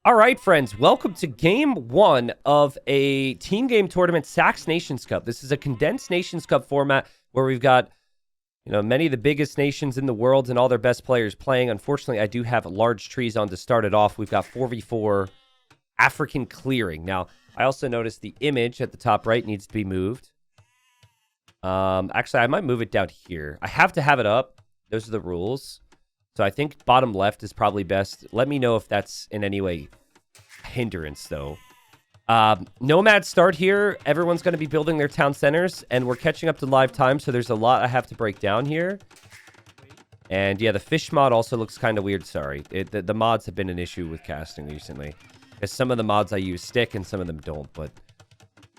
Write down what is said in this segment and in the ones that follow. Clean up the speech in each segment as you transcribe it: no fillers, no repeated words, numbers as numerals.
All right, friends, welcome to game one of a team game tournament, SAX Nations Cup. This is a condensed Nations Cup format where we've got, many of the biggest nations in the world and all their best players playing. Unfortunately, I do have large trees on to start it off. We've got 4v4 African clearing. Now, I also noticed the image at the top right needs to be moved. Actually, I might move it down here. I have to have it up. Those are the rules. So I think bottom left is probably best. Let me know if that's in any way hindrance, though. Nomad start here. Everyone's going to be building their town centers, and we're catching up to live time, so there's a lot I have to break down here. And yeah, the fish mod also looks kind of weird. Sorry. The mods have been an issue with casting recently, because some of the mods I use stick and some of them don't. But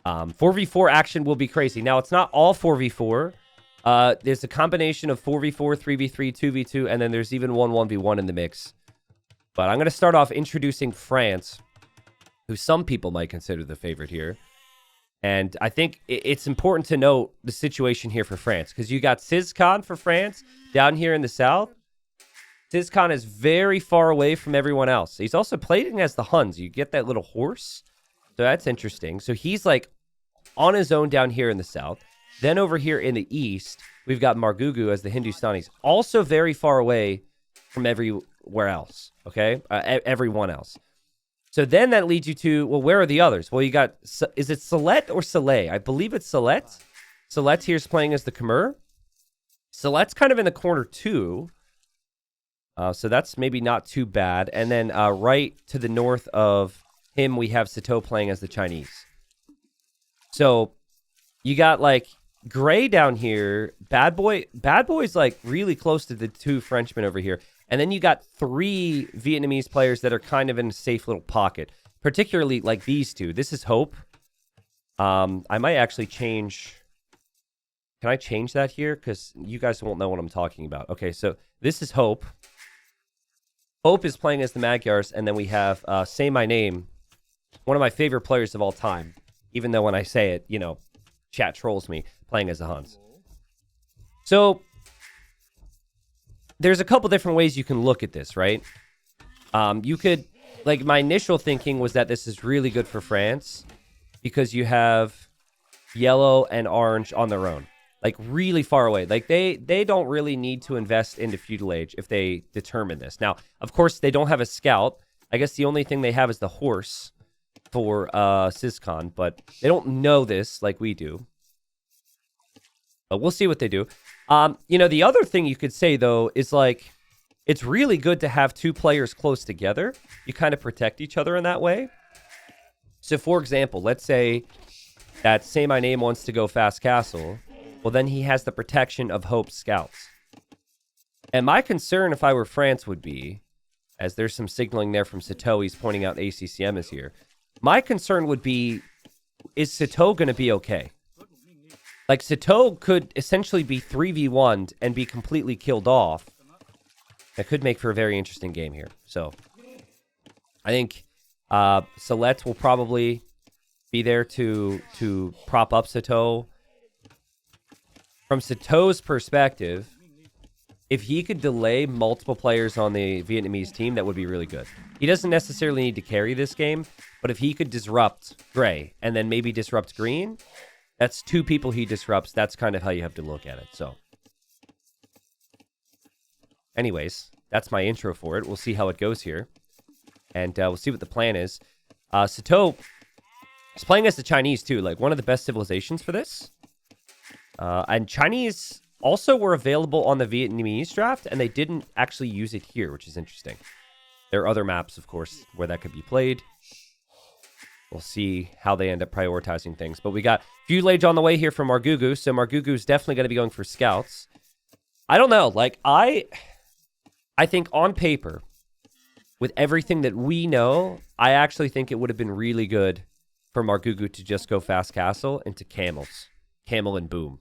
4v4 action will be crazy. Now, it's not all 4v4. There's a combination of 4v4, 3v3, 2v2, and then there's even 1v1 in the mix. But I'm going to start off introducing France, who some people might consider the favorite here. And I think it's important to note the situation here for France, because you got Sizkan for France down here in the south. Sizkan is very far away from everyone else. He's also playing as the Huns. You get that little horse. So that's interesting. So he's like on his own down here in the south. Then over here in the east, we've got Marugu as the Hindustanis, also very far away from everywhere else, okay? Everyone else. So then that leads you to, well, where are the others? Well, you got, is it Salet or Saleh? I believe it's Salet. Salet here is playing as the Khmer. Salet's kind of in the corner too. So that's maybe not too bad. And then right to the north of him, we have Sito playing as the Chinese. So you got like Gray down here. Bad Boy's like really close to the two Frenchmen over here. And then you got three Vietnamese players that are kind of in a safe little pocket. Particularly like these two. This is Hope. I might actually change. Can I change that here? Because you guys won't know what I'm talking about. Okay, so this is Hope. Hope is playing as the Magyars. And then we have Say My Name. One of my favorite players of all time. Even though when I say it, chat trolls me, playing as the Huns. So there's a couple different ways you can look at this, right? You could, like, my initial thinking was that this is really good for France because you have yellow and orange on their own, like really far away. Like they don't really need to invest into feudal age if they determine this. Now, of course, they don't have a scout. I guess the only thing they have is the horse for Sizkan, but they don't know this like we do. But we'll see what they do. The other thing you could say, though, is like, it's really good to have two players close together. You kind of protect each other in that way. So, for example, let's say that Say My Name wants to go Fast Castle. Well, then he has the protection of Hope's scouts. And my concern, if I were France, would be, as there's some signaling there from Sito, he's pointing out ACCM is here. My concern would be, is Sito going to be okay? Like, Sito could essentially be 3v1'd and be completely killed off. That could make for a very interesting game here. So, I think Salet will probably be there to prop up Sito. From Sito's perspective, if he could delay multiple players on the Vietnamese team, that would be really good. He doesn't necessarily need to carry this game, but if he could disrupt Gray and then maybe disrupt Green, that's two people he disrupts. That's kind of how you have to look at it. So, anyways, that's my intro for it. We'll see how it goes here, and we'll see what the plan is. Sito is playing as the Chinese too, like one of the best civilizations for this. And Chinese also were available on the Vietnamese draft, and they didn't actually use it here, which is interesting. There are other maps, of course, where that could be played. We'll see how they end up prioritizing things. But we got feudal age on the way here from Marugu, so Marugu's definitely going to be going for scouts. I don't know. Like, I think on paper, with everything that we know, I actually think it would have been really good for Marugu to just go Fast Castle into camels. Camel and boom.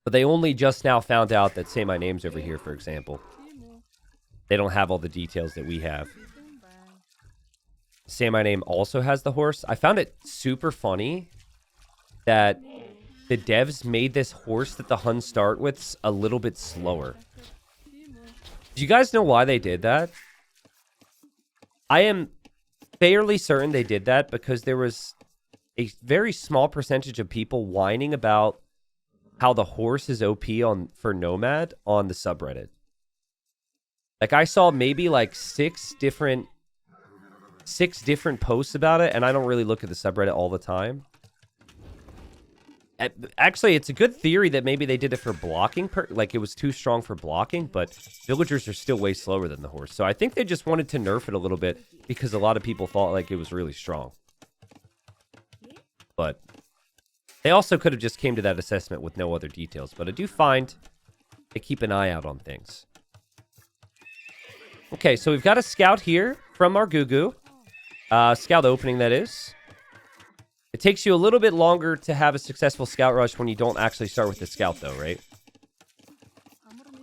But they only just now found out that Say My Name's over here, for example. They don't have all the details that we have. Say My Name also has the horse. I found it super funny that the devs made this horse that the Huns start with a little bit slower. Do you guys know why they did that? I am fairly certain they did that because there was a very small percentage of people whining about how the horse is OP for Nomad on the subreddit. Like, I saw maybe like six different posts about it, and I don't really look at the subreddit all the time. Actually, it's a good theory that maybe they did it for blocking, like it was too strong for blocking, but villagers are still way slower than the horse. So I think they just wanted to nerf it a little bit because a lot of people thought like it was really strong. But they also could have just came to that assessment with no other details. But I do find they keep an eye out on things. Okay, so we've got a scout here from Marugu. Scout opening, that is. It takes you a little bit longer to have a successful scout rush when you don't actually start with the scout, though, right?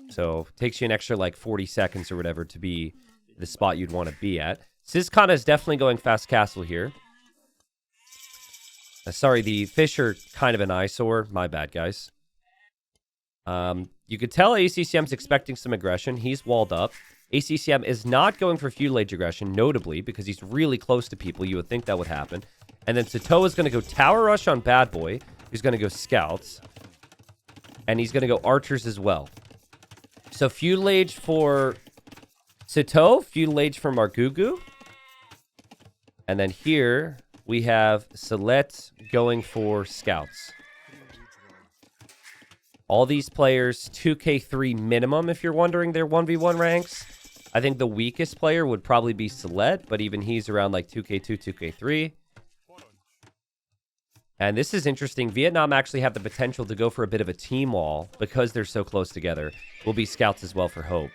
So, it takes you an extra, like, 40 seconds or whatever to be the spot you'd want to be at. Sizkana is definitely going fast castle here. Sorry, the fish are kind of an eyesore. My bad, guys. You could tell ACCM's expecting some aggression. He's walled up. ACCM is not going for feudal age aggression, notably, because he's really close to people. You would think that would happen. And then Sato is going to go tower rush on Bad Boy. He's going to go scouts. And he's going to go archers as well. So feudal age for Sato, feudal age for Marugu. And then here we have Salet going for scouts. All these players, 2k3 minimum, if you're wondering their 1v1 ranks. I think the weakest player would probably be Salet, but even he's around like 2k2, 2k3. And this is interesting. Vietnam actually have the potential to go for a bit of a team wall because they're so close together. Will be scouts as well for Hope.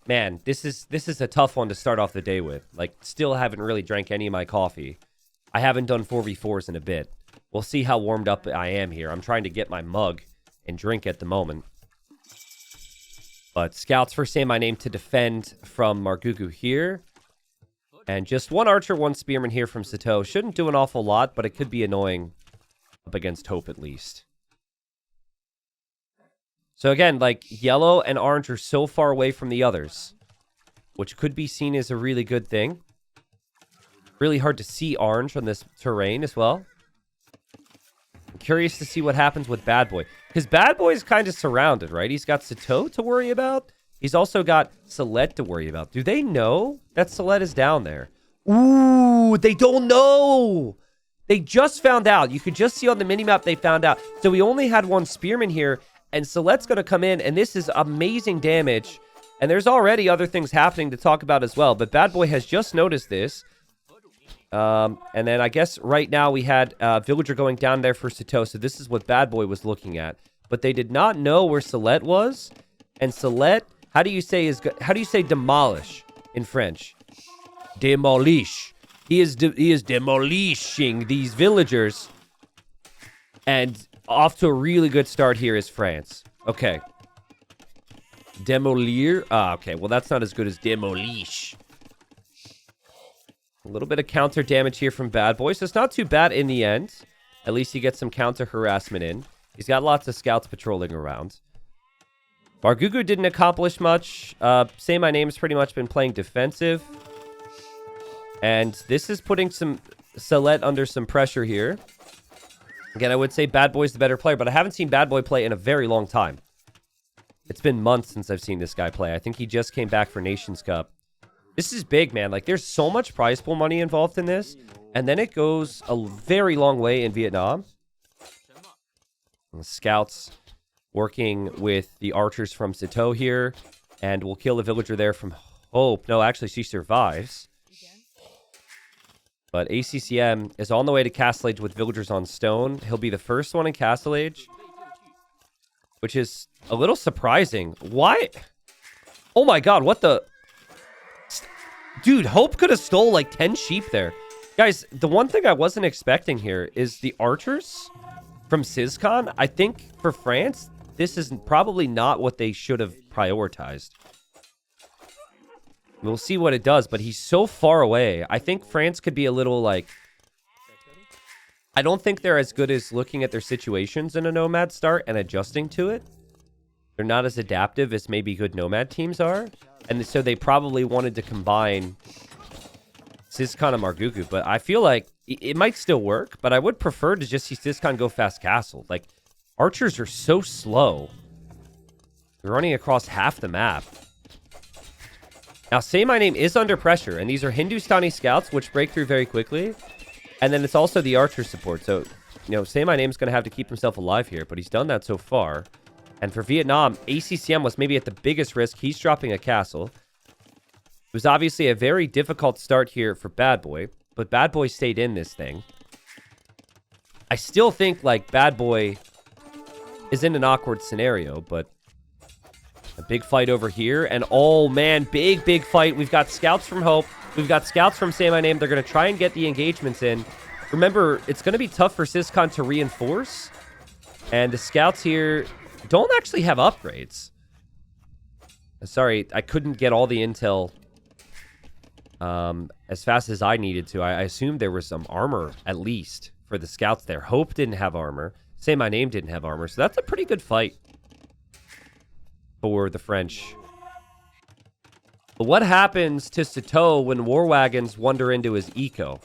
Man, this is a tough one to start off the day with. Like, still haven't really drank any of my coffee. I haven't done 4v4s in a bit. We'll see how warmed up I am here. I'm trying to get my mug and drink at the moment. But scouts first say my name to defend from Marugu here. And just one archer, one spearman here from Sato. Shouldn't do an awful lot, but it could be annoying up against Hope at least. So again, like, yellow and orange are so far away from the others, which could be seen as a really good thing. Really hard to see orange on this terrain as well. I'm curious to see what happens with Bad Boy. Because Bad Boy is kind of surrounded, right? He's got Sato to worry about. He's also got Salet to worry about. Do they know that Salet is down there? Ooh, they don't know. They just found out. You could just see on the minimap they found out. So we only had one spearman here, and Salet's going to come in, and this is amazing damage. And there's already other things happening to talk about as well, but Bad Boy has just noticed this. And then I guess right now we had Villager going down there for Sato, so this is what Bad Boy was looking at. But they did not know where Salet was, and Salet... How do you say demolish in French? Demolish. He is demolishing these villagers. And off to a really good start here is France. Okay. Demolir. Okay. Well, that's not as good as demolish. A little bit of counter damage here from Bad Boy. So it's not too bad in the end. At least he gets some counter harassment in. He's got lots of scouts patrolling around. Marugu didn't accomplish much. Say My Name's pretty much been playing defensive. And this is putting some Salet under some pressure here. Again, I would say Bad Boy's the better player, but I haven't seen Bad Boy play in a very long time. It's been months since I've seen this guy play. I think he just came back for Nations Cup. This is big, man. Like, there's so much prize pool money involved in this. And then it goes a very long way in Vietnam. And the scouts... working with the archers from Sato here. And we'll kill the villager there from Hope. No, actually, she survives. But ACCM is on the way to Castle Age with villagers on stone. He'll be the first one in Castle Age. Which is a little surprising. Why? Oh my god, what the... Dude, Hope could have stole like 10 sheep there. Guys, the one thing I wasn't expecting here is the archers from Sizkana. I think for France... this is probably not what they should have prioritized. We'll see what it does, but he's so far away. I think France could be a little, like... I don't think they're as good as looking at their situations in a Nomad start and adjusting to it. They're not as adaptive as maybe good Nomad teams are. And so they probably wanted to combine Sizkan and Marugu. But I feel like it might still work, but I would prefer to just see Sizkan go fast castle. Like, archers are so slow. They're running across half the map. Now, Say My Name is under pressure, and these are Hindustani scouts, which break through very quickly. And then it's also the archer support. So, you know, Say My Name's going to have to keep himself alive here, but he's done that so far. And for Vietnam, ACCM was maybe at the biggest risk. He's dropping a castle. It was obviously a very difficult start here for Bad Boy, but Bad Boy stayed in this thing. I still think, like, Bad Boy is in an awkward scenario, but a big fight over here. And, oh, man, big fight. We've got scouts from Hope. We've got scouts from Say My Name. They're going to try and get the engagements in. Remember, it's going to be tough for Sizkan to reinforce. And the scouts here don't actually have upgrades. Sorry, I couldn't get all the intel as fast as I needed to. I assumed there was some armor, at least, for the scouts there. Hope didn't have armor. Say My Name didn't have armor. So that's a pretty good fight for the French. But what happens to Sato when war wagons wander into his eco?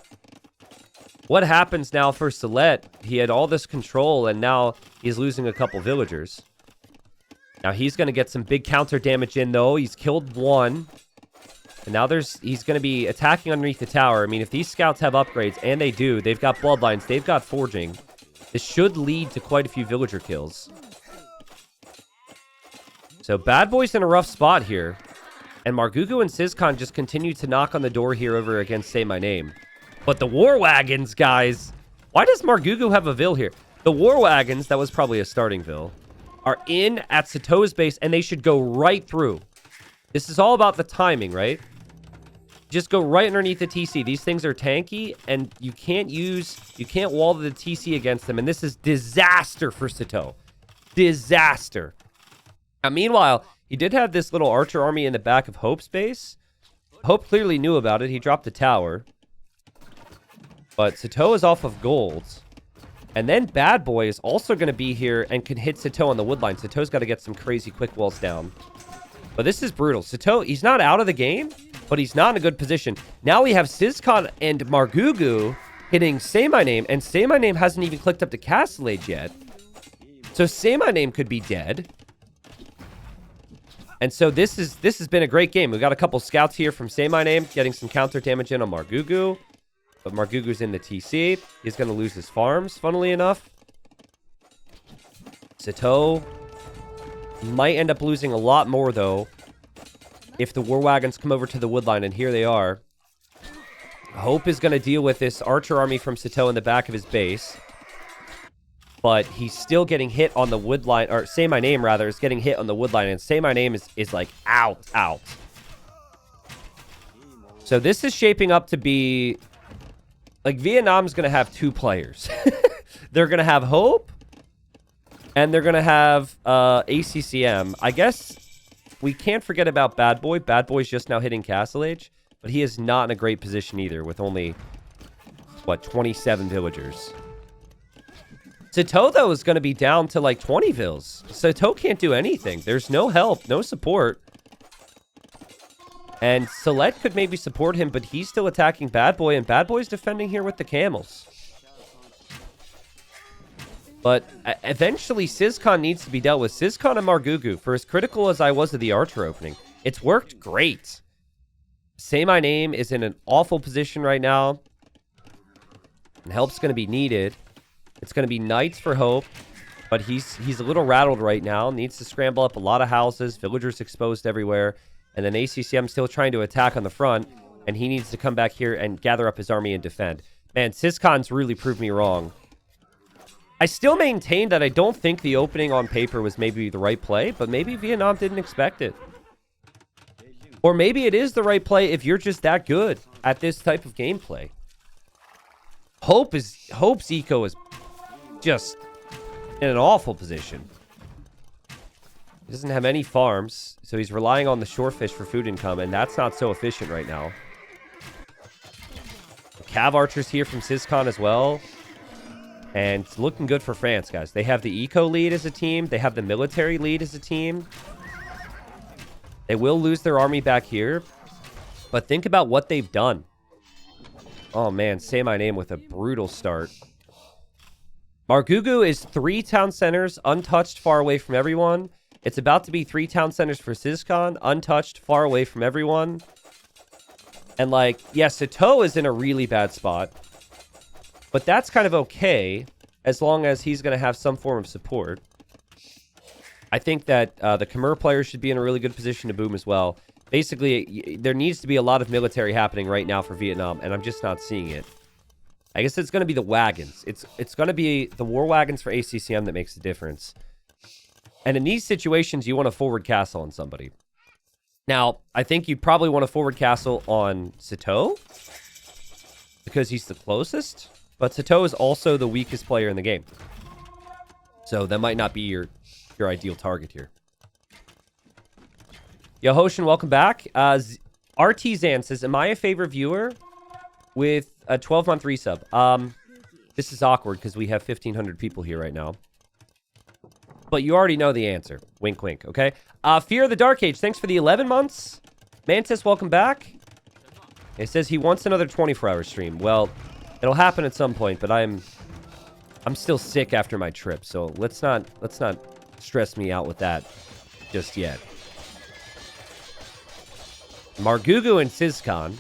What happens now for Salet? He had all this control, and now he's losing a couple villagers. Now he's going to get some big counter damage in, though. He's killed one. And now he's going to be attacking underneath the tower. I mean, if these scouts have upgrades, and they do, they've got bloodlines, they've got forging. This should lead to quite a few villager kills. So Bad Boy's in a rough spot here. And Marugu and Sizkan just continue to knock on the door here over against Say My Name. But the war wagons, guys. Why does Marugu have a vill here? The war wagons, that was probably a starting vill, are in at Sato's base, and they should go right through. This is all about the timing, right? Just go right underneath the TC. These things are tanky, and you can't wall the TC against them. And this is disaster for Sato. Disaster. Now, meanwhile, he did have this little archer army in the back of Hope's base. Hope clearly knew about it. He dropped the tower. But Sato is off of gold. And then Bad Boy is also going to be here and can hit Sato on the woodline. Sato's got to get some crazy quick walls down. But this is brutal. Sato, he's not out of the game, but he's not in a good position. Now we have Sizkan and Marugu hitting Say My Name, and Say My Name hasn't even clicked up to Castle Age yet. So Say My Name could be dead. And so this has been a great game. We've got a couple scouts here from Say My Name getting some counter damage in on Marugu. But Marugu's in the TC. He's going to lose his farms, funnily enough. Sato might end up losing a lot more, though, if the war wagons come over to the woodline, and here they are. Hope is going to deal with this archer army from Sato in the back of his base. But he's still getting hit on the woodline, or Say My Name, rather, is getting hit on the woodline, and Say My Name is like, out. So this is shaping up to be... Like, Vietnam's going to have two players. They're going to have Hope, and they're going to have ACCM. I guess we can't forget about Bad Boy. Bad Boy's just now hitting Castle Age, but he is not in a great position either with only, what, 27 villagers. Sato, though, is going to be down to, like, 20 vills. Sato can't do anything. There's no help, no support. And Salet could maybe support him, but he's still attacking Bad Boy, and Bad Boy's defending here with the camels. But eventually, Sizkan needs to be dealt with. Sizkan and Marugu, for as critical as I was of the archer opening, it's worked great. Say My Name is in an awful position right now. And help's going to be needed. It's going to be knights for Hope, but he's a little rattled right now. Needs to scramble up a lot of houses, villagers exposed everywhere. And then ACCM still trying to attack on the front, and he needs to come back here and gather up his army and defend. Man, Sizkan's really proved me wrong. I still maintain that I don't think the opening on paper was maybe the right play, but maybe Vietnam didn't expect it. Or maybe it is the right play if you're just that good at this type of gameplay. Hope's eco is just in an awful position. He doesn't have any farms, so he's relying on the shorefish for food income, and that's not so efficient right now. The Cav archers here from Sizkan as well. And it's looking good for France, guys. They have the eco lead as a team. They have the military lead as a team. They will lose their army back here. But think about what they've done. Oh, man. Say my name with a brutal start. Marugu is 3 town centers, untouched, far away from everyone. It's about to be 3 town centers for Sizkan, untouched, far away from everyone. And, like, yeah, Sato is in a really bad spot. But that's kind of okay, as long as he's going to have some form of support. I think that the Khmer players should be in a really good position to boom as well. Basically, there needs to be a lot of military happening right now for Vietnam, and I'm just not seeing it. I guess it's going to be the wagons. It's going to be the war wagons for ACCM that makes the difference. And in these situations, you want a forward castle on somebody. Now, I think you probably want a forward castle on Sato, because he's the closest. But Sato is also the weakest player in the game. So that might not be your ideal target here. Yo, Hoshin, welcome back. Artisan says, am I a favorite viewer with a 12-month resub? This is awkward because we have 1,500 people here right now. But you already know the answer. Wink, wink, okay? Fear of the Dark Age, thanks for the 11 months. Mantis, welcome back. It says he wants another 24-hour stream. Well, it'll happen at some point, but I'm still sick after my trip, so let's not stress me out with that just yet. Marugu and Sizkan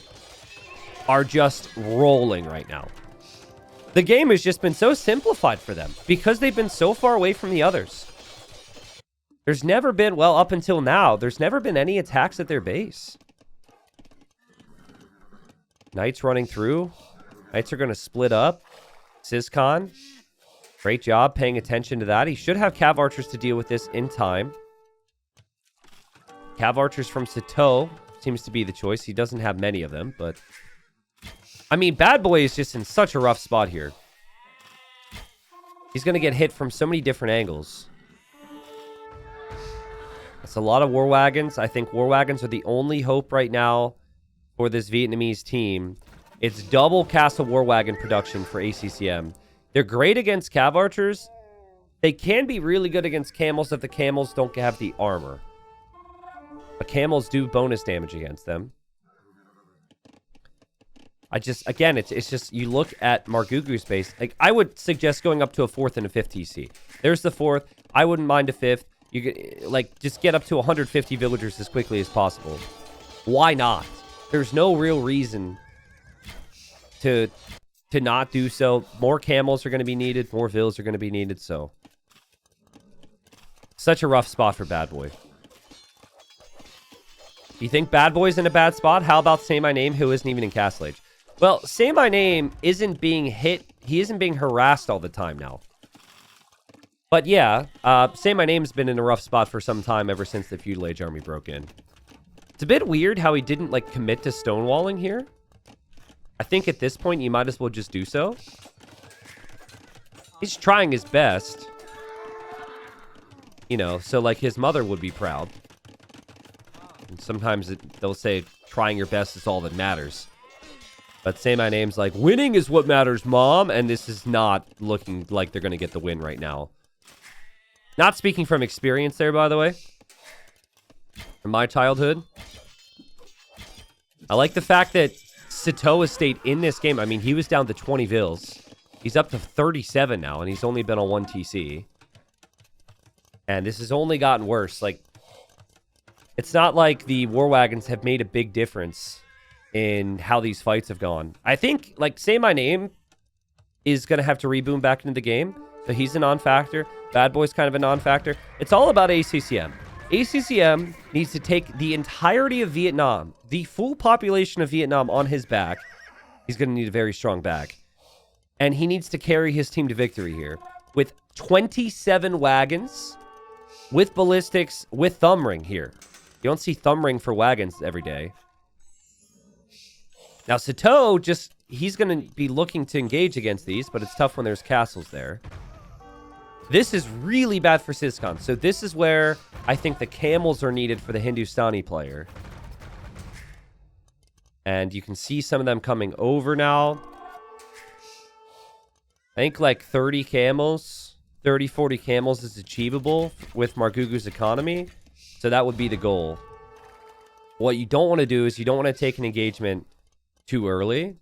are just rolling right now. The game has just been so simplified for them because they've been so far away from the others. There's never been, well, up until now, there's never been any attacks at their base. Knights running through. Knights are going to split up. Sizkan, great job paying attention to that. He should have Cav Archers to deal with this in time. Cav Archers from Sato seems to be the choice. He doesn't have many of them, but... I mean, Bad Boy is just in such a rough spot here. He's going to get hit from so many different angles. That's a lot of war wagons. I think war wagons are the only hope right now for this Vietnamese team. It's double Castle War Wagon production for ACCM. They're great against Cav Archers. They can be really good against camels if the camels don't have the armor. But camels do bonus damage against them. Again, it's just, you look at Marugu's base. Like, I would suggest going up to a 4th and a 5th TC. There's the 4th. I wouldn't mind a 5th. You could, like, just get up to 150 villagers as quickly as possible. Why not? There's no real reason to not do so. More camels are going to be needed. More vills are going to be needed, so. Such a rough spot for Bad Boy. You think Bad Boy's in a bad spot? How about Say My Name, who isn't even in Castle Age? Well, Say My Name isn't being hit. He isn't being harassed all the time now. But yeah, Say My Name's been in a rough spot for some time ever since the Feudal Age army broke in. It's a bit weird how he didn't, like, commit to stonewalling here. I think at this point, you might as well just do so. He's trying his best. You know, so, like, his mother would be proud. And sometimes they'll say, trying your best is all that matters. But Say My Name's like, winning is what matters, Mom. And this is not looking like they're going to get the win right now. Not speaking from experience there, by the way. From my childhood. I like the fact that Sato has stayed in this game. I mean, he was down to 20 vills. He's up to 37 now, and he's only been on 1 TC. And this has only gotten worse. Like, it's not like the war wagons have made a big difference in how these fights have gone. I think, like, Say My Name is going to have to reboom back into the game. So he's a non-factor. Bad Boy's kind of a non-factor. It's all about ACCM. ACCM needs to take the entirety of Vietnam, the full population of Vietnam on his back. He's going to need a very strong back. And he needs to carry his team to victory here. With 27 wagons, with ballistics, with thumb ring here. You don't see thumb ring for wagons every day. Now, Sato, he's going to be looking to engage against these, but it's tough when there's castles there. This is really bad for Sizkan. So this is where I think the camels are needed for the Hindustani player. And you can see some of them coming over now. I think like 30 camels, 30, 40 camels is achievable with Marugu's economy. So that would be the goal. What you don't want to do is you don't want to take an engagement too early.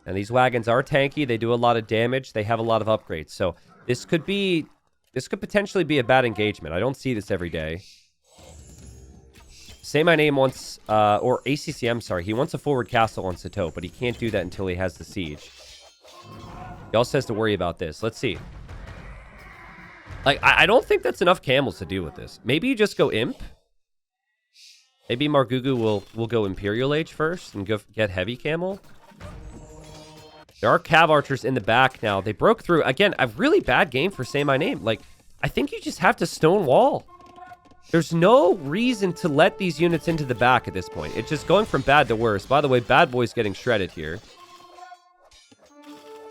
And these wagons are tanky. They do a lot of damage. They have a lot of upgrades. So this could potentially be a bad engagement. I don't see this every day. Say My Name wants, or ACCM, sorry. He wants a forward castle on Sato, but he can't do that until he has the siege. He also has to worry about this. Let's see. Like, I don't think that's enough camels to deal with this. Maybe you just go Imp. Maybe Marugu will go Imperial Age first and go get heavy camel. There are cav archers in the back now. They broke through. Again, a really bad game for Say My Name. Like, I think you just have to stone wall. There's no reason to let these units into the back at this point. It's just going from bad to worse. By the way, Bad Boy's getting shredded here.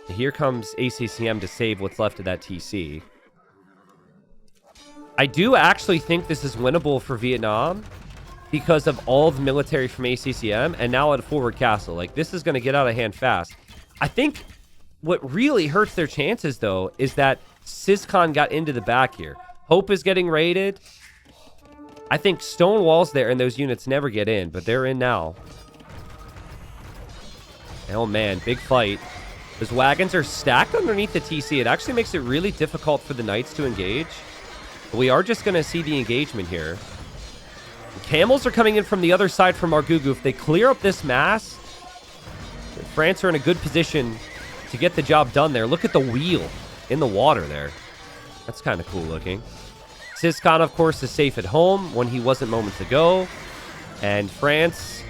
Here comes ACCM to save what's left of that TC. I do actually think this is winnable for Vietnam because of all the military from ACCM and now at a forward castle. Like, this is going to get out of hand fast. I think what really hurts their chances, though, is that Syscon got into the back here. Hope is getting raided. I think stone wall's there and those units never get in, but they're in now. Oh, man, big fight. Those wagons are stacked underneath the TC. It actually makes it really difficult for the knights to engage. But we are just going to see the engagement here. The camels are coming in from the other side from Marugu. If they clear up this mass, France are in a good position to get the job done there. Look at the wheel in the water there. That's kind of cool looking. Syscon, of course, is safe at home when he wasn't moments ago. And France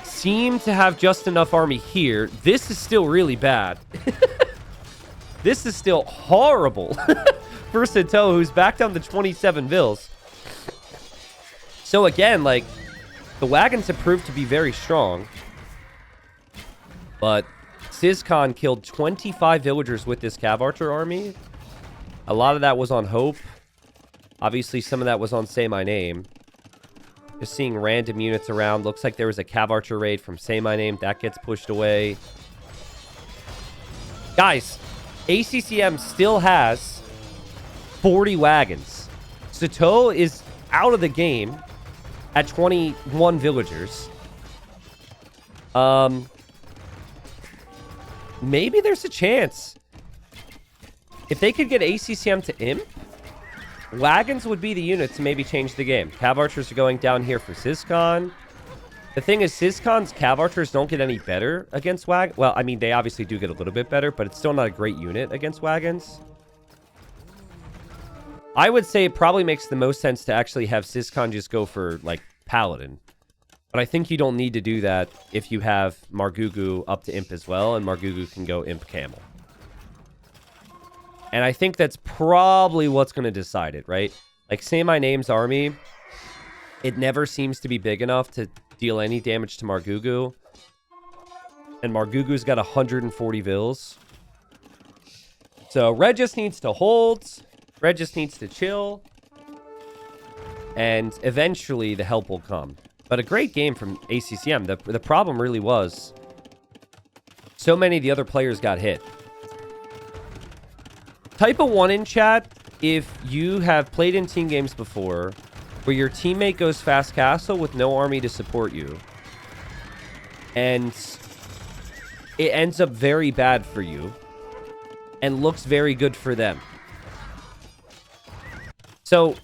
seemed to have just enough army here. This is still really bad. This is still horrible for Sato, who's back down to 27 vills. So again, like, the wagons have proved to be very strong. But Syscon killed 25 villagers with this cav archer army. A lot of that was on Hope. Obviously, some of that was on Say My Name. Just seeing random units around. Looks like there was a cav archer raid from Say My Name. That gets pushed away. Guys, ACCM still has 40 wagons. Sato is out of the game at 21 villagers. Maybe there's a chance. If they could get ACCM to Imp, wagons would be the unit to maybe change the game. Cav archers are going down here for Syscon. The thing is, Syscon's cav archers don't get any better against wagons. Well, I mean, they obviously do get a little bit better, but it's still not a great unit against wagons. I would say it probably makes the most sense to actually have Syscon just go for, like, Paladin. But I think you don't need to do that if you have Marugu up to Imp as well, and Marugu can go Imp Camel. And I think that's probably what's going to decide it, right? Like, Say My Name's army, it never seems to be big enough to deal any damage to Marugu. And Marugu's got 140 vills. So, Red just needs to hold. Red just needs to chill. And eventually, the help will come. But a great game from ACCM. The problem really was so many of the other players got hit. Type a 1 in chat if you have played in team games before where your teammate goes fast castle with no army to support you. And it ends up very bad for you and looks very good for them. So,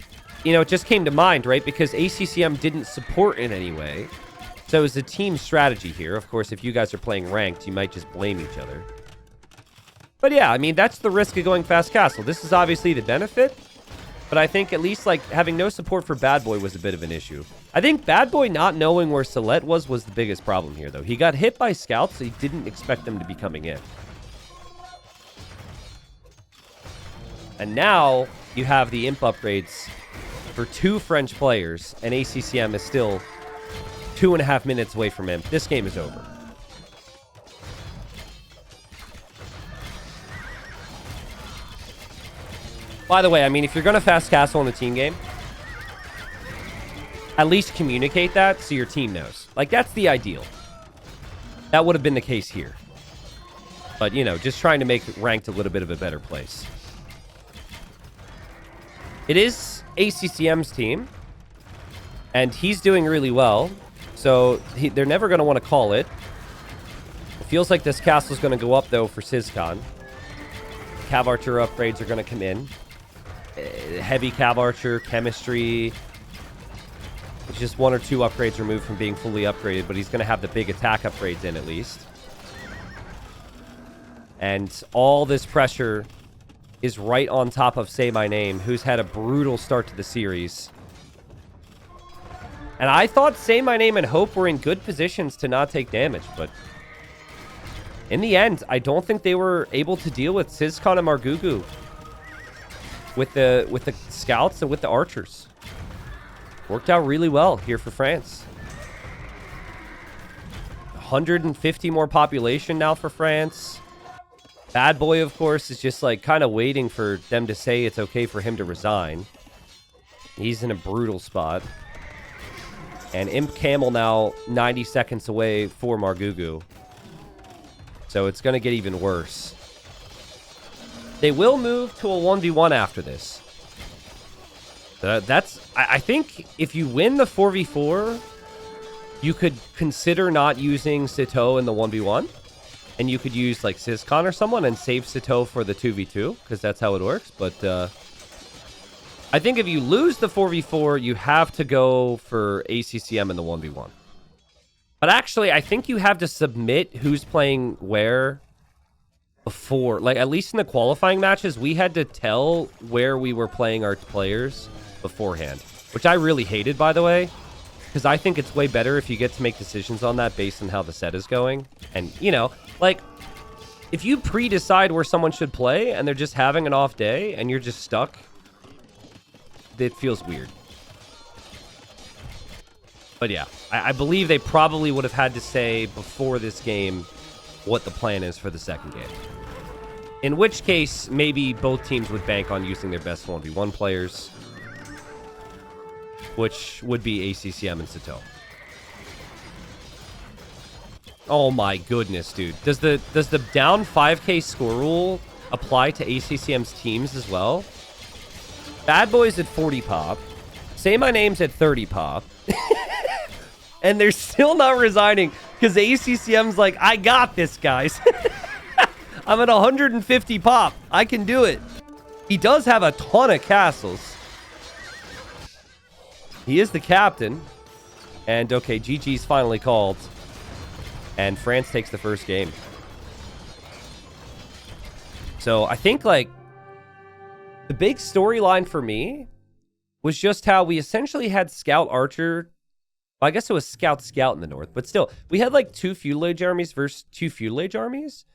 you know, it just came to mind, right? Because ACCM didn't support in any way. So it was a team strategy here. Of course, if you guys are playing ranked, you might just blame each other. But yeah, I mean, that's the risk of going fast castle. This is obviously the benefit. But I think at least, like, having no support for Bad Boy was a bit of an issue. I think Bad Boy not knowing where Salette was the biggest problem here, though. He got hit by scouts, so he didn't expect them to be coming in. And now you have the Imp upgrades for 2 French players, and ACCM is still 2.5 minutes away from Imp. This game is over. By the way, I mean, if you're going to fast castle in a team game, at least communicate that so your team knows. Like, that's the ideal. That would have been the case here. But, you know, just trying to make ranked a little bit of a better place. It is ACCM's team. And he's doing really well. So they're never going to want to call it. It feels like this castle's going to go up, though, for Sizcon. Cav Archer upgrades are going to come in. Heavy Cav Archer, chemistry. It's just 1 or 2 upgrades removed from being fully upgraded, but he's going to have the big attack upgrades in at least. And all this pressure is right on top of Say My Name, who's had a brutal start to the series. And I thought Say My Name and Hope were in good positions to not take damage, but in the end, I don't think they were able to deal with Sizcon and Marugu with the scouts and with the archers. Worked out really well here for France. 150 more population now for France. Bad Boy, of course, is just like kind of waiting for them to say it's okay for him to resign. He's in a brutal spot. And Imp Camel now 90 seconds away for Marugu. So it's going to get even worse. They will move to a 1v1 after this. I think if you win the 4v4, you could consider not using Sito in the 1v1. And you could use like Sizcon or someone and save Sito for the 2v2, because that's how it works. But I think if you lose the 4v4, you have to go for ACCM in the 1v1. But actually, I think you have to submit who's playing where before. Like, at least in the qualifying matches, we had to tell where we were playing our players beforehand. Which I really hated, by the way. Because I think it's way better if you get to make decisions on that based on how the set is going. And, you know, like, if you pre-decide where someone should play and they're just having an off day and you're just stuck, it feels weird. But yeah, I believe they probably would have had to say before this game what the plan is for the second game. In which case, maybe both teams would bank on using their best 1v1 players, which would be ACCM and Sito. Oh my goodness, dude. Does the down 5k score rule apply to ACCM's teams as well? Bad Boy's at 40 pop. Say My Name's at 30 pop. And they're still not resigning because ACCM's like, I got this, guys. I'm at 150 pop. I can do it. He does have a ton of castles. He is the captain. And, okay, GG's finally called. And France takes the first game. So, I think, like, the big storyline for me was just how we essentially had Scout Archer. Well, I guess it was Scout in the north. But still, we had, like, 2 feudal age armies versus 2 feudal age armies.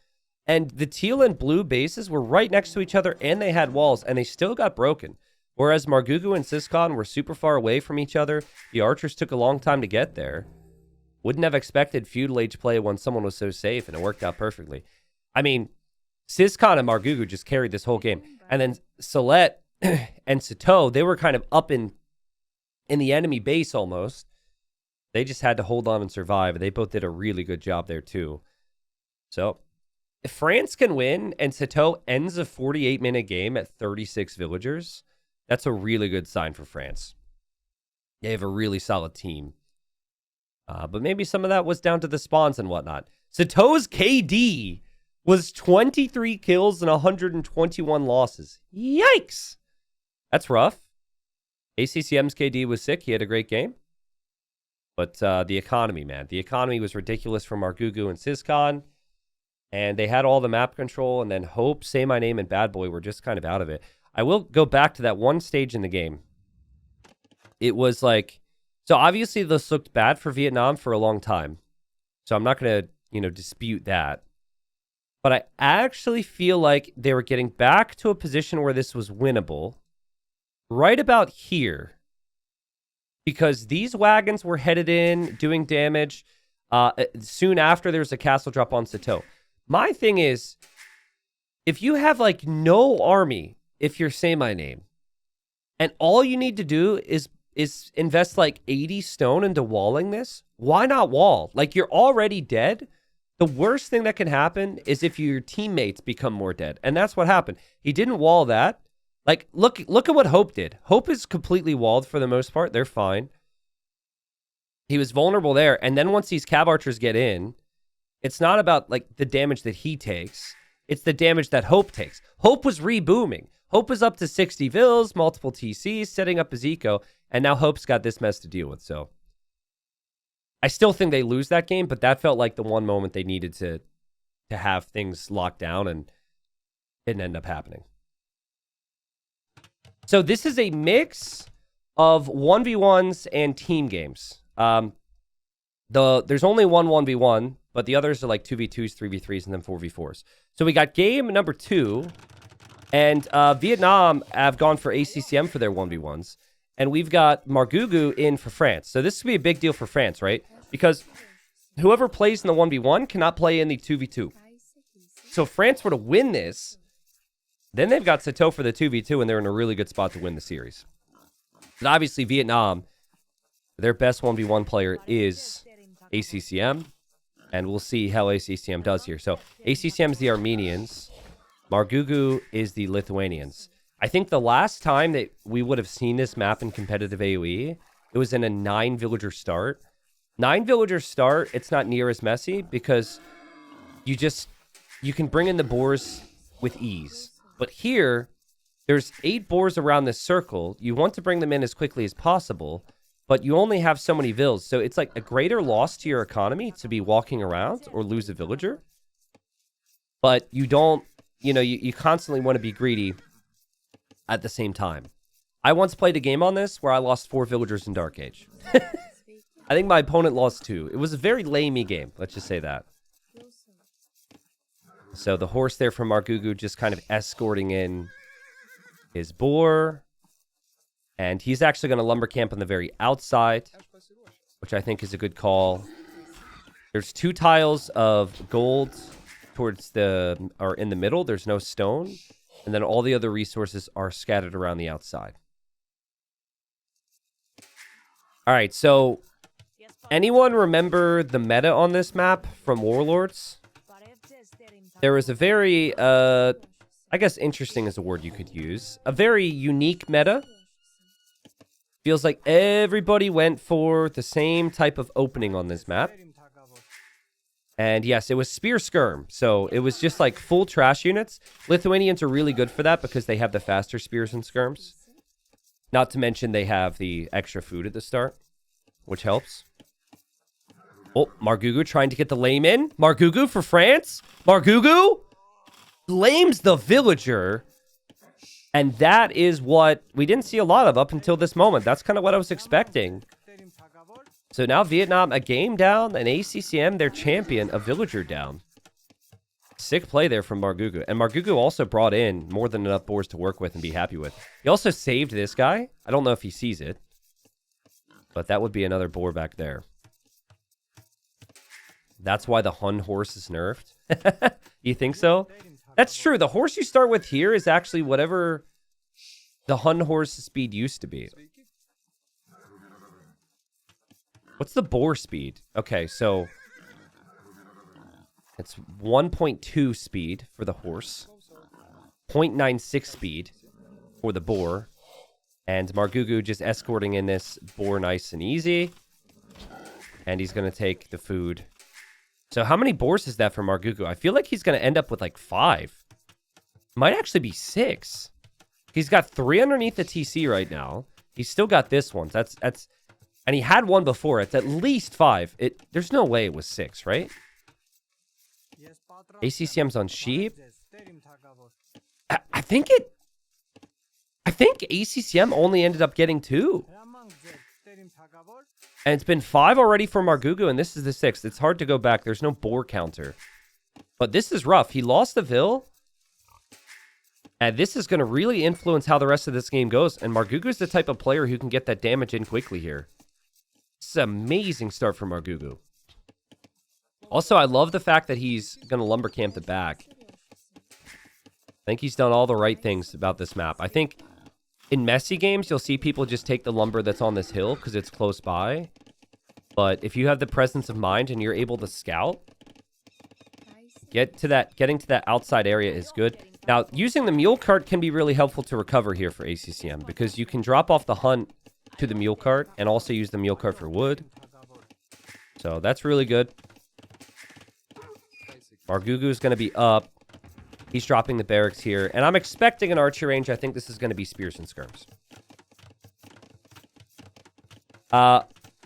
And the teal and blue bases were right next to each other, and they had walls, and they still got broken. Whereas Marugu and Sizcon were super far away from each other. The archers took a long time to get there. Wouldn't have expected feudal age play when someone was so safe, and it worked out perfectly. I mean, Sizcon and Marugu just carried this whole game. And then Salette and Sito, they were kind of up in the enemy base almost. They just had to hold on and survive. They both did a really good job there too. So, if France can win and Sito ends a 48-minute game at 36 villagers, that's a really good sign for France. They have a really solid team. But maybe some of that was down to the spawns and whatnot. Sito's KD was 23 kills and 121 losses. Yikes! That's rough. ACCM's KD was sick. He had a great game. But the economy, man. The economy was ridiculous for Marugu and Sizcon. And they had all the map control. And then Hope, Say My Name, and Bad Boy were just kind of out of it. I will go back to that one stage in the game. It was like... So obviously this looked bad for Vietnam for a long time. So I'm not going to, dispute that. But I actually feel like they were getting back to a position where this was winnable. Right about here. Because these wagons were headed in, doing damage. Soon after, there's a castle drop on Sito. My thing is, if you have, like, no army, if you're Say My Name, and all you need to do is invest, like, 80 stone into walling this, why not wall? Like, you're already dead. The worst thing that can happen is if your teammates become more dead. And that's what happened. He didn't wall that. Like, look at what Hope did. Hope is completely walled for the most part. They're fine. He was vulnerable there. And then once these Cav Archers get in, it's not about, like, the damage that he takes. It's the damage that Hope takes. Hope was rebooming. Hope was up to 60 vills, multiple TCs, setting up his eco. And now Hope's got this mess to deal with, so... I still think they lose that game, but that felt like the one moment they needed to have things locked down, and it didn't end up happening. So this is a mix of 1v1s and team games. There's only one 1v1, but the others are like 2v2s, 3v3s, and then 4v4s. So we got game number 2, and Vietnam have gone for ACCM for their 1v1s. And we've got Marugu in for France. So this could be a big deal for France, right? Because whoever plays in the 1v1 cannot play in the 2v2. So if France were to win this, then they've got Sato for the 2v2, and they're in a really good spot to win the series. But obviously, Vietnam, their best 1v1 player is ACCM. And we'll see how ACCM does here. So ACCM is the Armenians. Marugu is the Lithuanians. I think the last time that we would have seen this map in competitive AoE, it was in a 9-villager start. 9-villager start, it's not near as messy because you can bring in the boars with ease. But here, there's 8 boars around this circle. You want to bring them in as quickly as possible, but you only have so many vills. So it's like a greater loss to your economy to be walking around or lose a villager. But you don't, you constantly want to be greedy at the same time. I once played a game on this where I lost 4 villagers in Dark Age. I think my opponent lost 2. It was a very lamey game, let's just say that. So the horse there from Marugu just kind of escorting in his boar. And he's actually going to lumber camp on the very outside, which I think is a good call. There's 2 tiles of gold in the middle. There's no stone. And then all the other resources are scattered around the outside. All right, so anyone remember the meta on this map from Warlords? There was a very, I guess interesting is a word you could use. A very unique meta. Feels like everybody went for the same type of opening on this map. And yes, it was Spear Skirm. So it was just like full trash units. Lithuanians are really good for that because they have the faster spears and skirms. Not to mention they have the extra food at the start, which helps. Oh, Marugu trying to get the lame in. Marugu for France. Marugu lames the villager. And that is what we didn't see a lot of up until this moment. That's kind of what I was expecting. So now Vietnam, a game down, and ACCM, their champion, a villager down. Sick play there from Marugu. And Marugu also brought in more than enough boars to work with and be happy with. He also saved this guy. I don't know if he sees it. But that would be another boar back there. That's why the Hun horse is nerfed. You think so? That's true. The horse you start with here is actually whatever the Hun horse speed used to be. What's the boar speed? Okay, so it's 1.2 speed for the horse, 0.96 speed for the boar, and Marugu just escorting in this boar nice and easy, and he's going to take the food. So how many boars is that for Marugu? I feel like he's going to end up with like 5. Might actually be 6. He's got 3 underneath the TC right now. He's still got this one. That's and he had 1 before. It's at least 5. There's no way it was 6, right? ACCM's on sheep. I think ACCM only ended up getting 2. And it's been 5 already for Marugu, and this is the 6th. It's hard to go back. There's no boar counter. But this is rough. He lost the Vill. And this is going to really influence how the rest of this game goes. And Marugu's the type of player who can get that damage in quickly here. It's an amazing start for Marugu. Also, I love the fact that he's going to lumber camp the back. I think he's done all the right things about this map. I think in messy games, you'll see people just take the lumber that's on this hill because it's close by. But if you have the presence of mind and you're able to scout, Getting to that outside area is good. Now, using the mule cart can be really helpful to recover here for ACCM because you can drop off the hunt to the mule cart and also use the mule cart for wood. So that's really good. Marugu is going to be up. He's dropping the barracks here. And I'm expecting an archer range. I think this is going to be spears and skirms.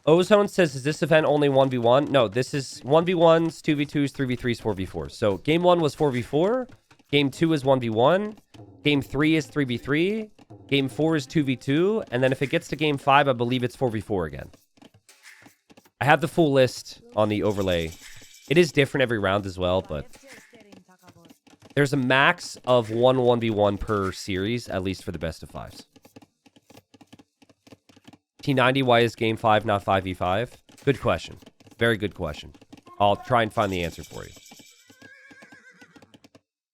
Ozone says, is this event only 1v1? No, this is 1v1s, 2v2s, 3v3s, 4v4s. So game 1 was 4v4. Game 2 is 1v1. Game 3 is 3v3. Game 4 is 2v2. And then if it gets to game 5, I believe it's 4v4 again. I have the full list on the overlay. It is different every round as well, but there's a max of 1v1 per series, at least for the best of 5s. T90, why is game 5 not 5v5? Good question. Very good question. I'll try and find the answer for you.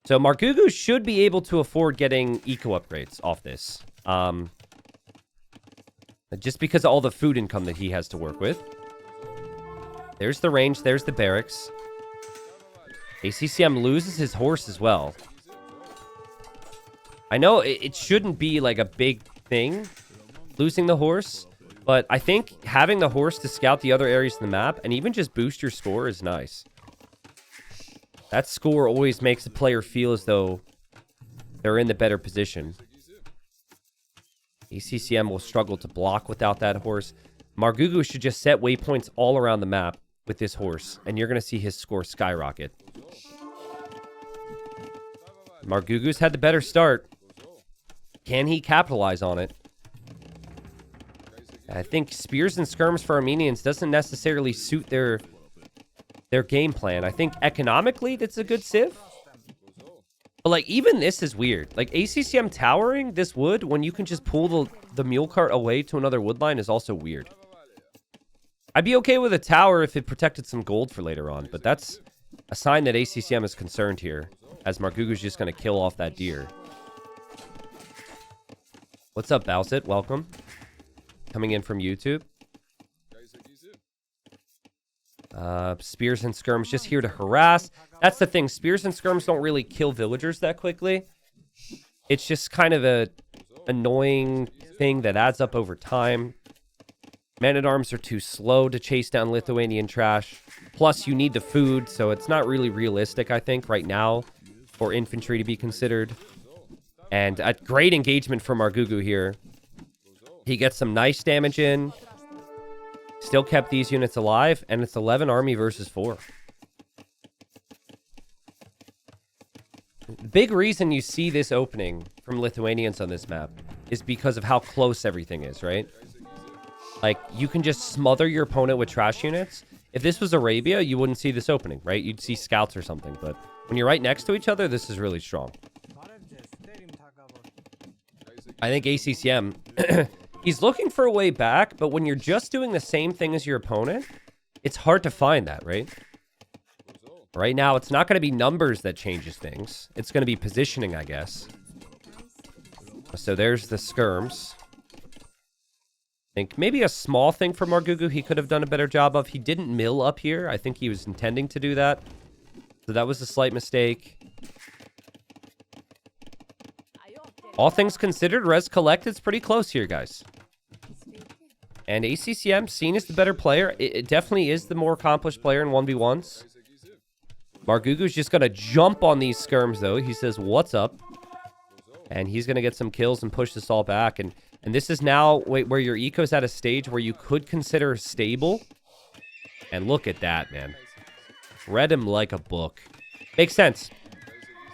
So Marugu should be able to afford getting eco upgrades off this. Just because of all the food income that he has to work with. There's the range. There's the barracks. ACCM loses his horse as well. I know it shouldn't be like a big thing, losing the horse. But I think having the horse to scout the other areas of the map and even just boost your score is nice. That score always makes the player feel as though they're in the better position. ACCM will struggle to block without that horse. Marugu should just set waypoints all around the map with this horse, and you're going to see his score skyrocket. Marugu's had the better start. Can he capitalize on it? I think spears and skirms for Armenians doesn't necessarily suit their game plan. I think economically that's a good civ. But like even this is weird. Like ACCM towering this wood when you can just pull the mule cart away to another wood line is also weird. I'd be okay with a tower if it protected some gold for later on, but that's a sign that ACCM is concerned here, as Marugu's just going to kill off that deer. What's up, Bowsit? Welcome. Coming in from YouTube. Spears and skirms just here to harass. That's the thing. Spears and skirms don't really kill villagers that quickly. It's just kind of a annoying thing that adds up over time. Man-at-arms are too slow to chase down Lithuanian trash. Plus, you need the food, so it's not really realistic, I think, right now for infantry to be considered. And a great engagement from Marugu here. He gets some nice damage in. Still kept these units alive, and it's 11 army versus 4. The big reason you see this opening from Lithuanians on this map is because of how close everything is, right? Like, you can just smother your opponent with trash units. If this was Arabia, you wouldn't see this opening, right? You'd see scouts or something, but when you're right next to each other, this is really strong. I think ACCM, he's looking for a way back, but when you're just doing the same thing as your opponent, it's hard to find that, right? Right now, it's not going to be numbers that changes things. It's going to be positioning, I guess. So there's the skirms. I think maybe a small thing for Marugu he could have done a better job of. He didn't mill up here. I think he was intending to do that. So that was a slight mistake. All things considered, res collected's pretty close here, guys. And ACCM, seen as the better player. It definitely is the more accomplished player in 1v1s. Marugu's just going to jump on these skirms, though. He says, what's up? And he's going to get some kills and push this all back. And this is now where your eco's at a stage where you could consider stable. And look at that, man. Read him like a book. Makes sense.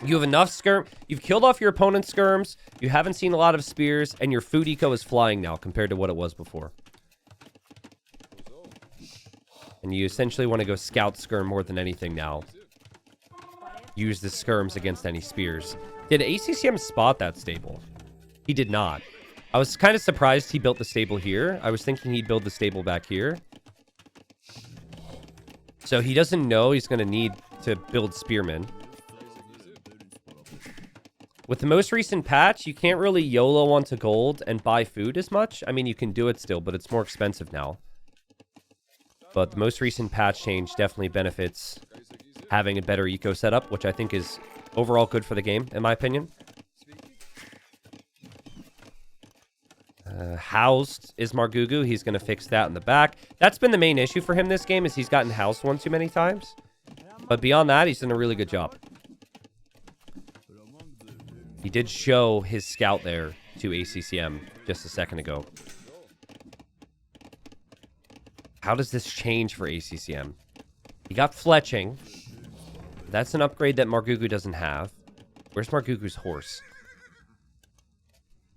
You have enough skirm. You've killed off your opponent's skirms. You haven't seen a lot of spears. And your food eco is flying now compared to what it was before. And you essentially want to go scout skirm more than anything now. Use the skirms against any spears. Did ACCM spot that stable? He did not. I was kind of surprised he built the stable here. I was thinking he'd build the stable back here. So he doesn't know he's going to need to build spearmen. With the most recent patch, you can't really YOLO onto gold and buy food as much. I mean, you can do it still, but it's more expensive now. But the most recent patch change definitely benefits having a better eco setup, which I think is overall good for the game, in my opinion. Housed is Marugu. He's going to fix that in the back. That's been the main issue for him this game, is he's gotten housed one too many times. But beyond that, he's done a really good job. He did show his scout there to ACCM just a second ago. How does this change for ACCM? He got fletching. That's an upgrade that Marugu doesn't have. Where's Marugu's horse?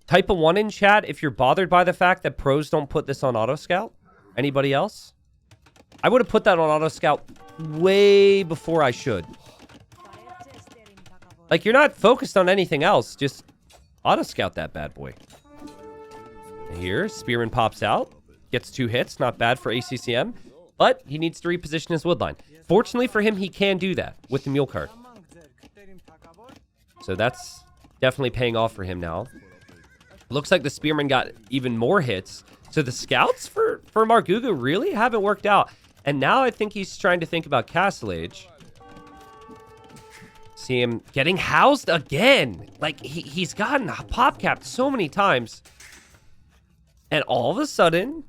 Type a 1 in chat if you're bothered by the fact that pros don't put this on auto scout. Anybody else? I would have put that on auto scout way before I should. Like, you're not focused on anything else. Just auto scout that bad boy. Here, Spearman pops out. Gets 2 hits. Not bad for ACCM. But he needs to reposition his wood line. Fortunately for him, he can do that with the mule cart. So that's definitely paying off for him now. Looks like the Spearman got even more hits. So the scouts for Marugu really haven't worked out. And now I think he's trying to think about Castle Age. See him getting housed again. Like, he's gotten pop capped so many times. And all of a sudden,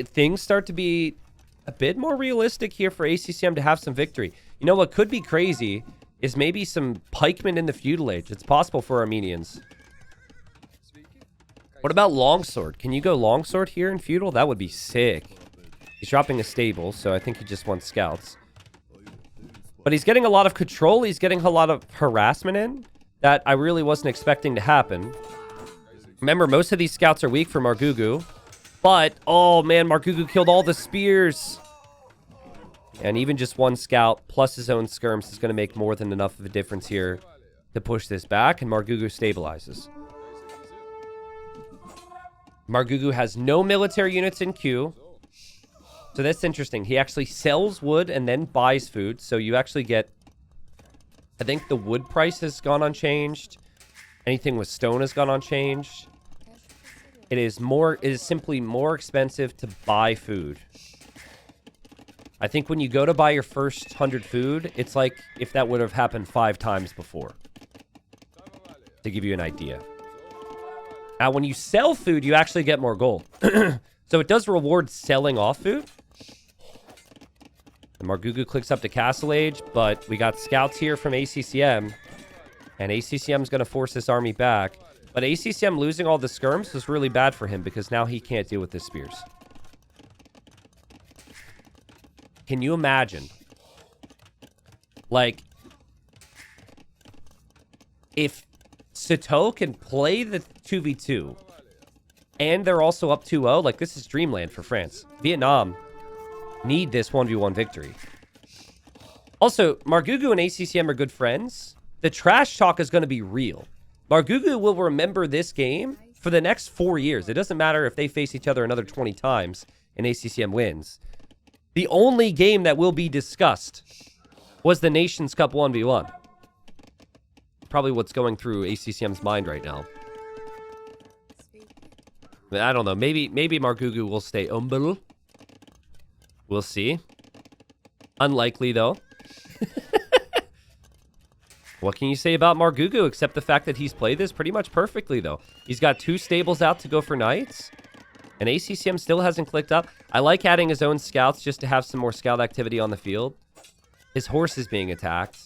things start to be a bit more realistic here for ACCM to have some victory. You know what could be crazy is maybe some pikemen in the feudal age. It's possible for Armenians. What about longsword? Can you go longsword here in feudal? That would be sick. He's dropping a stable, so I think he just wants scouts. But he's getting a lot of control. He's getting a lot of harassment in that I really wasn't expecting to happen. Remember, most of these scouts are weak for Marugu. But, oh man, Marugu killed all the spears. And even just one scout plus his own skirms is going to make more than enough of a difference here to push this back. And Marugu stabilizes. Marugu has no military units in queue. So that's interesting. He actually sells wood and then buys food. So you actually get... I think the wood price has gone unchanged. Anything with stone has gone unchanged. It is simply more expensive to buy food. I think when you go to buy your first 100 food, it's like if that would have happened 5 times before. To give you an idea. Now, when you sell food, you actually get more gold. So it does reward selling off food. And Marugu clicks up to Castle Age, but we got scouts here from ACCM. And ACCM is going to force this army back. But ACCM losing all the skirms was really bad for him because now he can't deal with the spears. Can you imagine? Like, if Sato can play the 2v2 and they're also up 2-0, like, this is dreamland for France. Vietnam need this 1v1 victory. Also, Marugu and ACCM are good friends. The trash talk is going to be real. Marugu will remember this game for the next 4 years. It doesn't matter if they face each other another 20 times and ACCM wins. The only game that will be discussed was the Nations Cup 1v1. Probably what's going through ACCM's mind right now. I don't know. Maybe Marugu will stay humble. We'll see. Unlikely, though. What can you say about Marugu except the fact that he's played this pretty much perfectly, though? He's got 2 stables out to go for knights. And ACCM still hasn't clicked up. I like adding his own scouts just to have some more scout activity on the field. His horse is being attacked.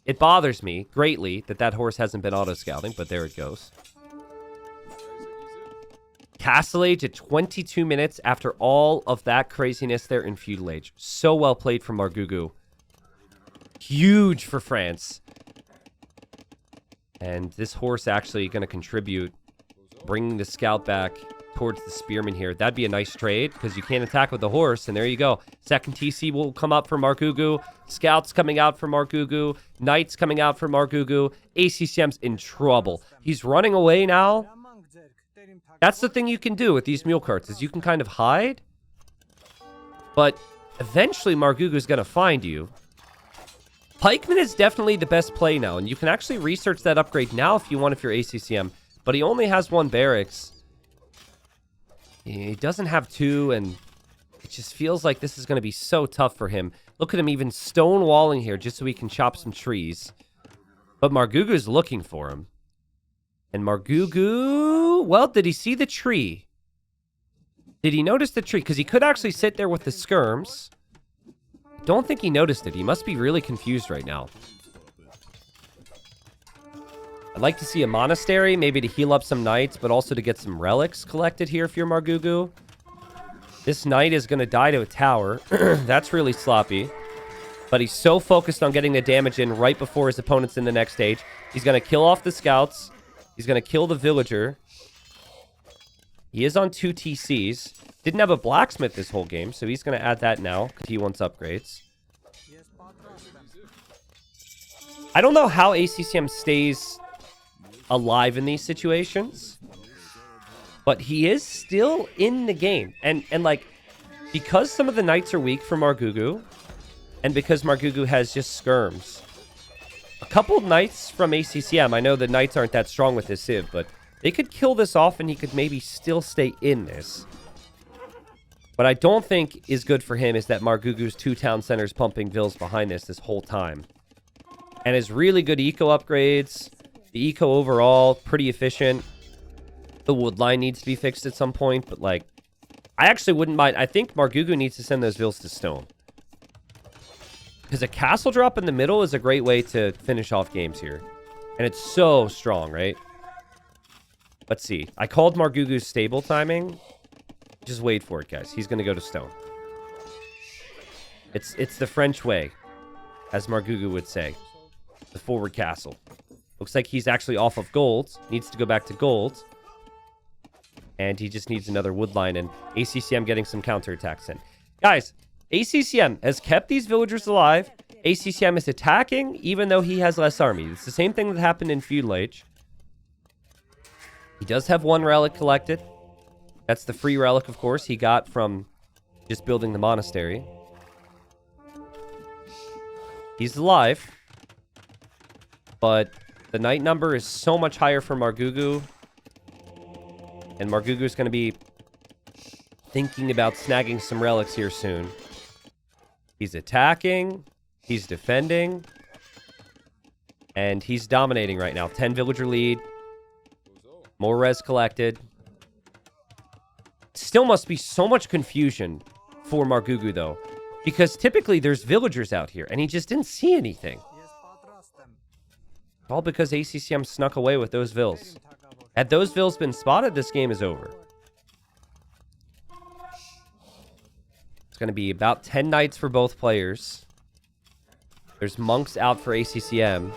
It bothers me greatly that that horse hasn't been auto-scouting, but there it goes. Castle Age at 22 minutes after all of that craziness there in Feudal Age. So well played from Marugu. Huge for France. And this horse actually going to contribute, bringing the scout back towards the spearman here. That'd be a nice trade because you can't attack with the horse. And there you go. Second TC will come up for Marugu. Scouts coming out for Marugu. Knights coming out for Marugu. ACCM's in trouble. He's running away now. That's the thing you can do with these mule carts is you can kind of hide. But eventually Marugu's going to find you. Pikeman is definitely the best play now. And you can actually research that upgrade now if you want if you're ACCM. But he only has 1 barracks. He doesn't have 2, and It just feels like this is going to be so tough for him. Look at him even stonewalling here just so he can chop some trees. But Marugu's looking for him. And Marugu, well, did he see the tree? Did he notice the tree? Because he could actually sit there with the skirms. Don't think he noticed it. He must be really confused right now. I'd like to see a monastery, maybe to heal up some knights, but also to get some relics collected here if you're Marugu. This knight is going to die to a tower. That's really sloppy. But he's so focused on getting the damage in right before his opponent's in the next stage. He's going to kill off the scouts. He's going to kill the villager. He is on 2 TCs. Didn't have a blacksmith this whole game, so he's going to add that now because he wants upgrades. I don't know how ACCM stays alive in these situations, but he is still in the game. And like, because some of the knights are weak for Marugu, and because Marugu has just skirms, a couple knights from ACCM, I know the knights aren't that strong with this civ, but they could kill this off and he could maybe still stay in this. What I don't think is good for him is that Marugu's 2 town centers pumping vills behind this whole time. And his really good eco upgrades. The eco overall, pretty efficient. The wood line needs to be fixed at some point, but like, I actually wouldn't mind. I think Marugu needs to send those vills to stone. Because a castle drop in the middle is a great way to finish off games here. And it's so strong, right? Let's see. I called Marugu's stable timing. Just wait for it, guys. He's going to go to stone. It's the French way, as Marugu would say. The forward castle. Looks like he's actually off of gold. Needs to go back to gold. And he just needs another wood line. And ACCM getting some counterattacks in. Guys, ACCM has kept these villagers alive. ACCM is attacking even though he has less army. It's the same thing that happened in feudal age. He does have 1 relic collected. That's the free relic, of course, he got from just building the monastery. He's alive. But the knight number is so much higher for Marugu. And Marugu is going to be thinking about snagging some relics here soon. He's attacking. He's defending. And he's dominating right now. 10 villager lead. More res collected. Still must be so much confusion for Marugu, though. Because typically there's villagers out here. And he just didn't see anything. All because ACCM snuck away with those vills. Had those vills been spotted, this game is over. It's going to be about 10 knights for both players. There's monks out for ACCM.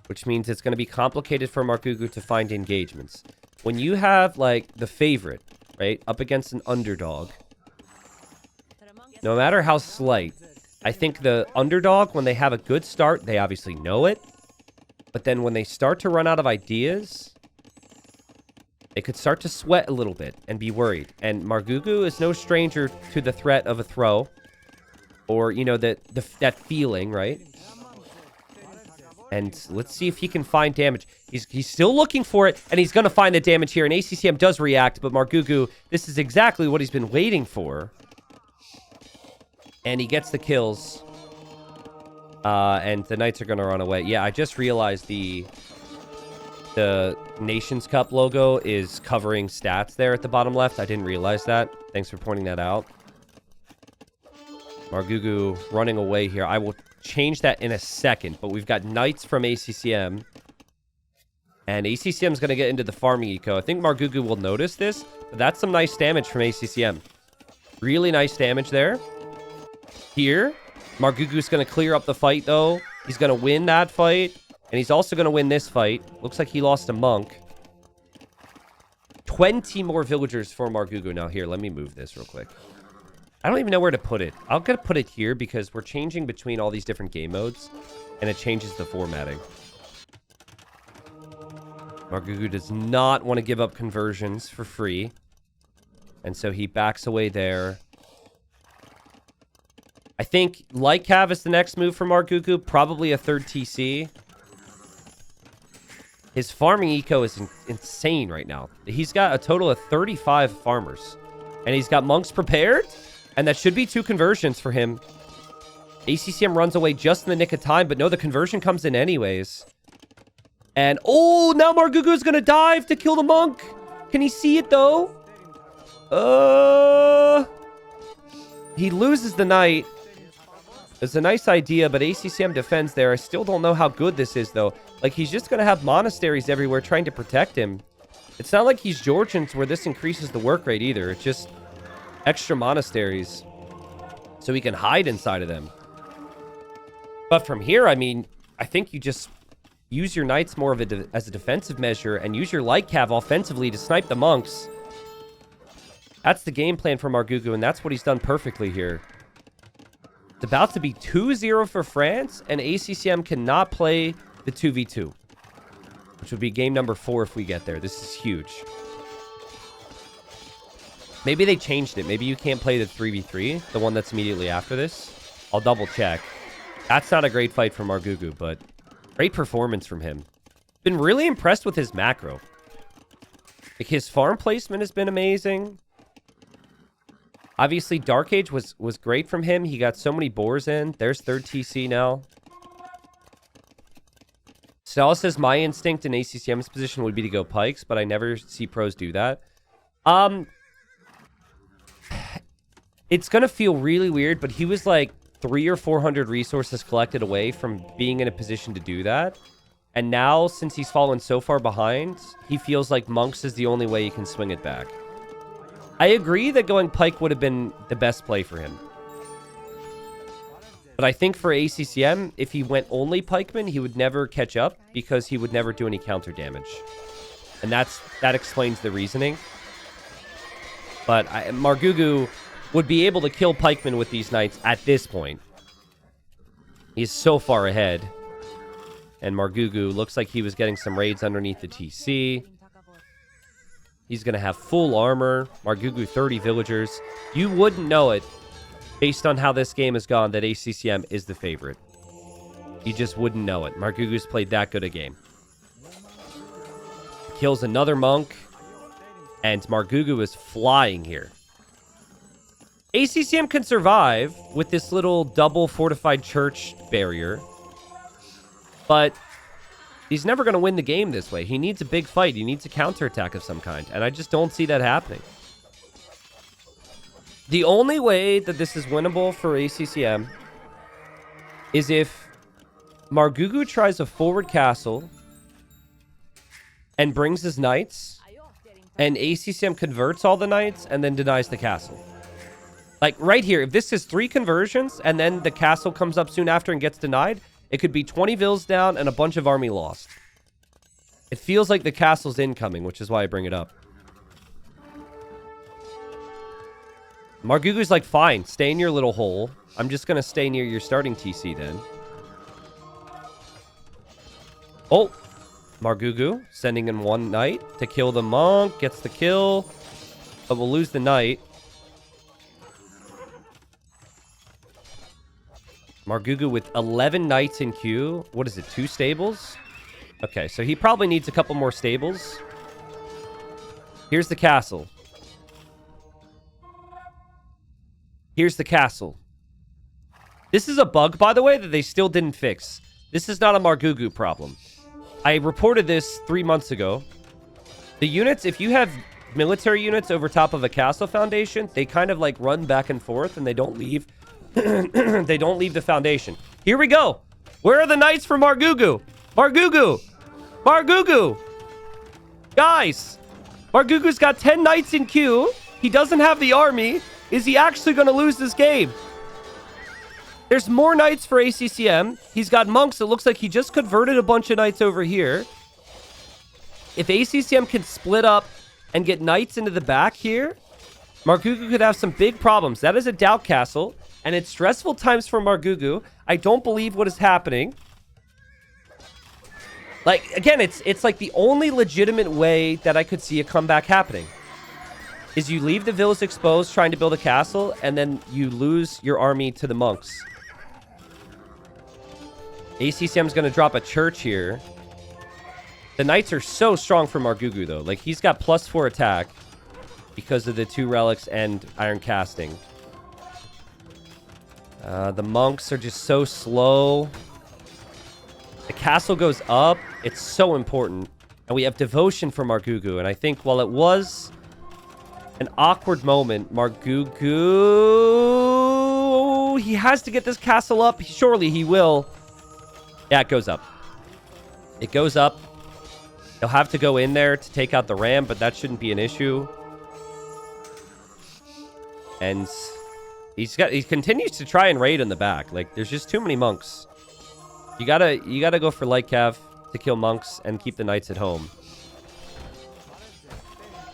Which means it's going to be complicated for Marugu to find engagements. When you have, like, the favorite, right, up against an underdog, no matter how slight, I think the underdog, when they have a good start, they obviously know it. But then when they start to run out of ideas, they could start to sweat a little bit and be worried. And Marugu is no stranger to the threat of a throw. Or, you know, that feeling, right? And let's see if he can find damage. He's still looking for it, and he's going to find the damage here. And ACCM does react, but Marugu, this is exactly what he's been waiting for. And he gets the kills. And the knights are going to run away. Yeah, I just realized the Nations Cup logo is covering stats there at the bottom left. I didn't realize that. Thanks for pointing that out. Marugu running away here. I will change that in a second, but we've got knights from ACCM. And ACCM is going to get into the farming eco. I think Marugu will notice this, but that's some nice damage from ACCM. Really nice damage there. Here, Marugu's going to clear up the fight, though. He's going to win that fight, and he's also going to win this fight. Looks like he lost a monk. 20 more villagers for Marugu. Now, here, let me move this real quick. I don't even know where to put it. I'm going to put it here because we're changing between all these different game modes, and it changes the formatting. Marugu does not want to give up conversions for free, and so he backs away there. I think Light Cav is the next move for Marugu, probably a 3rd TC. His farming eco is insane right now. He's got a total of 35 farmers. And he's got monks prepared. And that should be 2 conversions for him. ACCM runs away just in the nick of time. But no, the conversion comes in anyways. And, oh, now Marugu's going to dive to kill the monk. Can he see it, though? He loses the knight. It's a nice idea, but ACCM defends there. I still don't know how good this is, though. Like, he's just going to have monasteries everywhere trying to protect him. It's not like he's Georgians where this increases the work rate either. It's just extra monasteries so he can hide inside of them. But from here, I mean, I think you just use your knights more of as a defensive measure and use your light cav offensively to snipe the monks. That's the game plan for Marugu, and that's what he's done perfectly here. It's about to be 2-0 for France, and ACCM cannot play the 2v2, which would be game number 4 if we get there. This is huge. Maybe they changed it. Maybe you can't play the 3v3, the one that's immediately after this. I'll double check. That's not a great fight from Marugu, but great performance from him. Been really impressed with his macro. Like, his farm placement has been amazing. Obviously, Dark Age was great from him. He got so many boars in. There's 3rd TC now. Stella says, my instinct in ACCM's position would be to go pikes, but I never see pros do that. It's going to feel really weird, but he was like 300 or 400 resources collected away from being in a position to do that. And now, since he's fallen so far behind, he feels like monks is the only way he can swing it back. I agree that going pike would have been the best play for him. But I think for ACCM, if he went only pikeman, he would never catch up because he would never do any counter damage. And that explains the reasoning. But Marugu would be able to kill pikemen with these knights at this point. He's so far ahead. And Marugu looks like he was getting some raids underneath the TC. He's going to have full armor. Marugu, 30 villagers. You wouldn't know it, based on how this game has gone, that ACCM is the favorite. You just wouldn't know it. Marugu's played that good a game. Kills another monk. And Marugu is flying here. ACCM can survive with this little double fortified church barrier. But he's never going to win the game this way. He needs a big fight. He needs a counterattack of some kind. And I just don't see that happening. The only way that this is winnable for ACCM is if Marugu tries a forward castle and brings his knights, and ACCM converts all the knights and then denies the castle. Like right here, if this is 3 conversions and then the castle comes up soon after and gets denied, it could be 20 vills down and a bunch of army lost. It feels like the castle's incoming, which is why I bring it up. Marugu's like, fine, stay in your little hole. I'm just going to stay near your starting TC then. Oh, Marugu sending in 1 knight to kill the monk. Gets the kill, but we'll lose the knight. Marugu with 11 knights in queue. What is it, 2 stables? Okay, so he probably needs a couple more stables. Here's the castle. Here's the castle. This is a bug, by the way, that they still didn't fix. This is not a Marugu problem. I reported this 3 months ago. The units, if you have military units over top of a castle foundation, they kind of like run back and forth and they don't leave. They don't leave the foundation. Here we go. Where are the knights for Marugu? Marugu! Marugu! Guys! Marugu's got 10 knights in queue. He doesn't have the army. Is he actually going to lose this game? There's more knights for ACCM. He's got monks. It looks like he just converted a bunch of knights over here. If ACCM can split up and get knights into the back here, Marugu could have some big problems. That is a doubt castle, and it's stressful times for Marugu. I don't believe what is happening. Like, again, it's like the only legitimate way that I could see a comeback happening is you leave the villas exposed trying to build a castle, and then you lose your army to the monks. ACCM's going to drop a church here. The knights are so strong for Marugu, though. Like, he's got +4 attack. because of the 2 relics and iron casting. The monks are just so slow. The castle goes up. It's so important. And we have devotion for Marugu. And I think while it was an awkward moment, Marugu, he has to get this castle up. Surely he will. Yeah, it goes up. It goes up. He'll have to go in there to take out the ram, but that shouldn't be an issue. And he continues to try and raid in the back. Like, there's just too many monks. You gotta go for light cav to kill monks and keep the knights at home.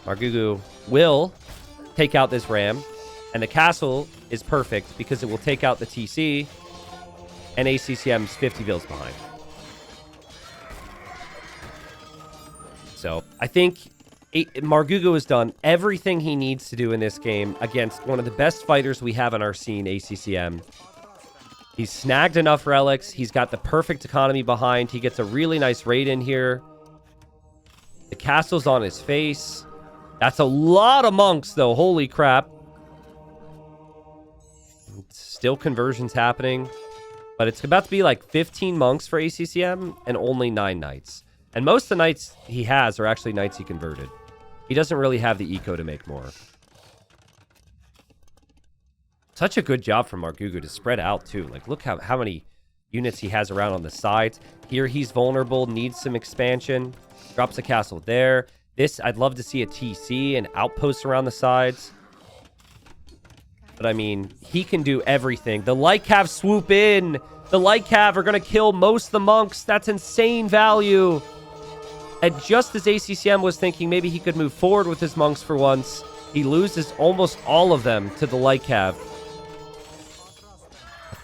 Marugu will take out this ram, and the castle is perfect because it will take out the TC, and ACCM's 50 bills behind. So I think Marugu has done everything he needs to do in this game against one of the best fighters we have on our scene, ACCM. He's snagged enough relics. He's got the perfect economy behind. He gets a really nice raid in here. The castle's on his face. That's a lot of monks, though. Holy crap. Still conversions happening. But it's about to be like 15 monks for ACCM and only 9 knights. And most of the knights he has are actually knights he converted. He doesn't really have the eco to make more. Such a good job from Marugu to spread out, too. Like, look how many units he has around on the sides. Here, he's vulnerable, needs some expansion. Drops a castle there. This, I'd love to see a TC and outposts around the sides. But, I mean, he can do everything. The light cav swoop in. The light cav are going to kill most of the monks. That's insane value. And just as ACCM was thinking maybe he could move forward with his monks for once, he loses almost all of them to the light cav.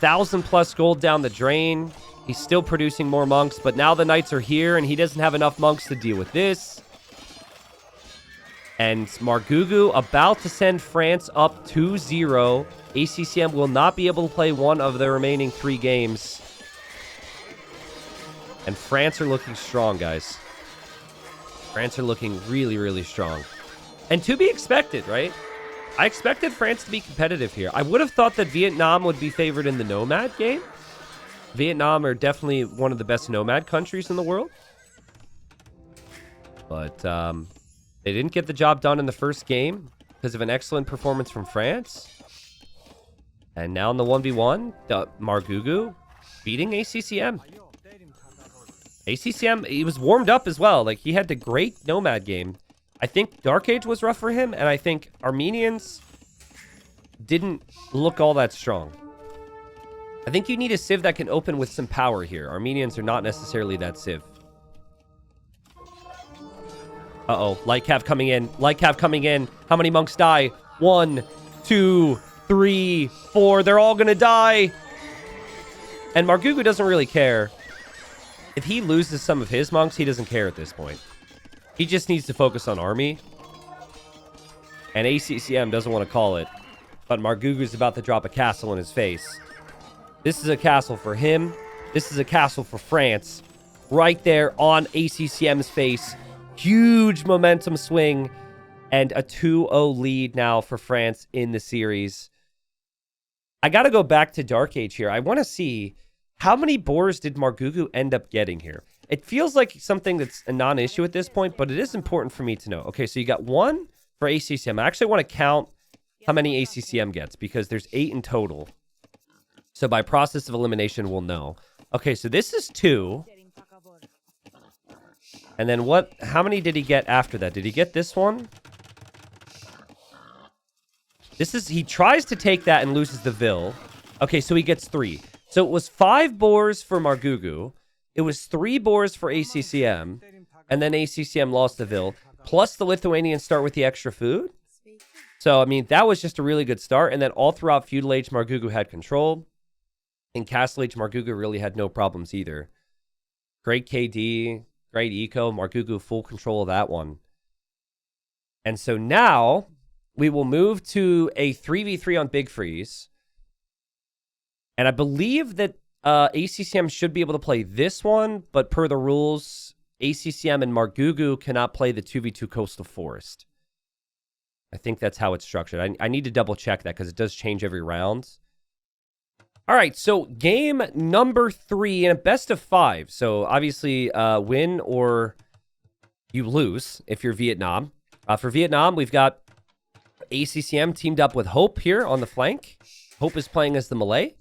1,000+ gold down the drain. He's still producing more monks, but now the knights are here, and he doesn't have enough monks to deal with this. And Marugu about to send France up 2-0. ACCM will not be able to play one of the remaining 3 games. And France are looking strong, guys. France are looking really, really strong. And to be expected, right? I expected France to be competitive here. I would have thought that Vietnam would be favored in the Nomad game. Vietnam are definitely one of the best Nomad countries in the world. But they didn't get the job done in the first game because of an excellent performance from France. And now in the 1v1, Marugu beating ACCM. ACCM, he was warmed up as well. Like, he had the great Nomad game. I think Dark Age was rough for him, and I think Armenians didn't look all that strong. I think you need a Civ that can open with some power here. Armenians are not necessarily that Civ. Uh-oh, Light Cav coming in. Light Cav coming in. How many monks die? 1, 2, 3, 4. They're all gonna die. And Marugu doesn't really care. If he loses some of his monks, he doesn't care at this point. He just needs to focus on army. And ACCM doesn't want to call it. But Marugu's about to drop a castle in his face. This is a castle for him. This is a castle for France. Right there on ACCM's face. Huge momentum swing. And a 2-0 lead now for France in the series. I got to go back to Dark Age here. I want to see how many boars did Marugu end up getting here. It feels like something that's a non-issue at this point, but it is important for me to know. Okay, so you got 1 for ACCM. I actually want to count how many ACCM gets because there's 8 in total. So by process of elimination, we'll know. Okay, so this is 2. And then how many did he get after that? Did he get this one? He tries to take that and loses the Vil. Okay, so he gets 3. So it was 5 boars for Marugu. It was 3 boars for ACCM. And then ACCM lost the Vil. Plus the Lithuanians start with the extra food. So, I mean, that was just a really good start. And then all throughout Feudal Age, Marugu had control. In Castle Age, Marugu really had no problems either. Great KD, great eco. Marugu full control of that one. And so now we will move to a 3v3 on Big Freeze. And I believe that ACCM should be able to play this one, but per the rules, ACCM and Marugu cannot play the 2v2 Coastal Forest. I think that's how it's structured. I need to double check that because it does change every round. All right, so game number 3 in a best of 5. So obviously win or you lose if you're Vietnam. For Vietnam, we've got ACCM teamed up with Hope here on the flank. Hope is playing as the Malay.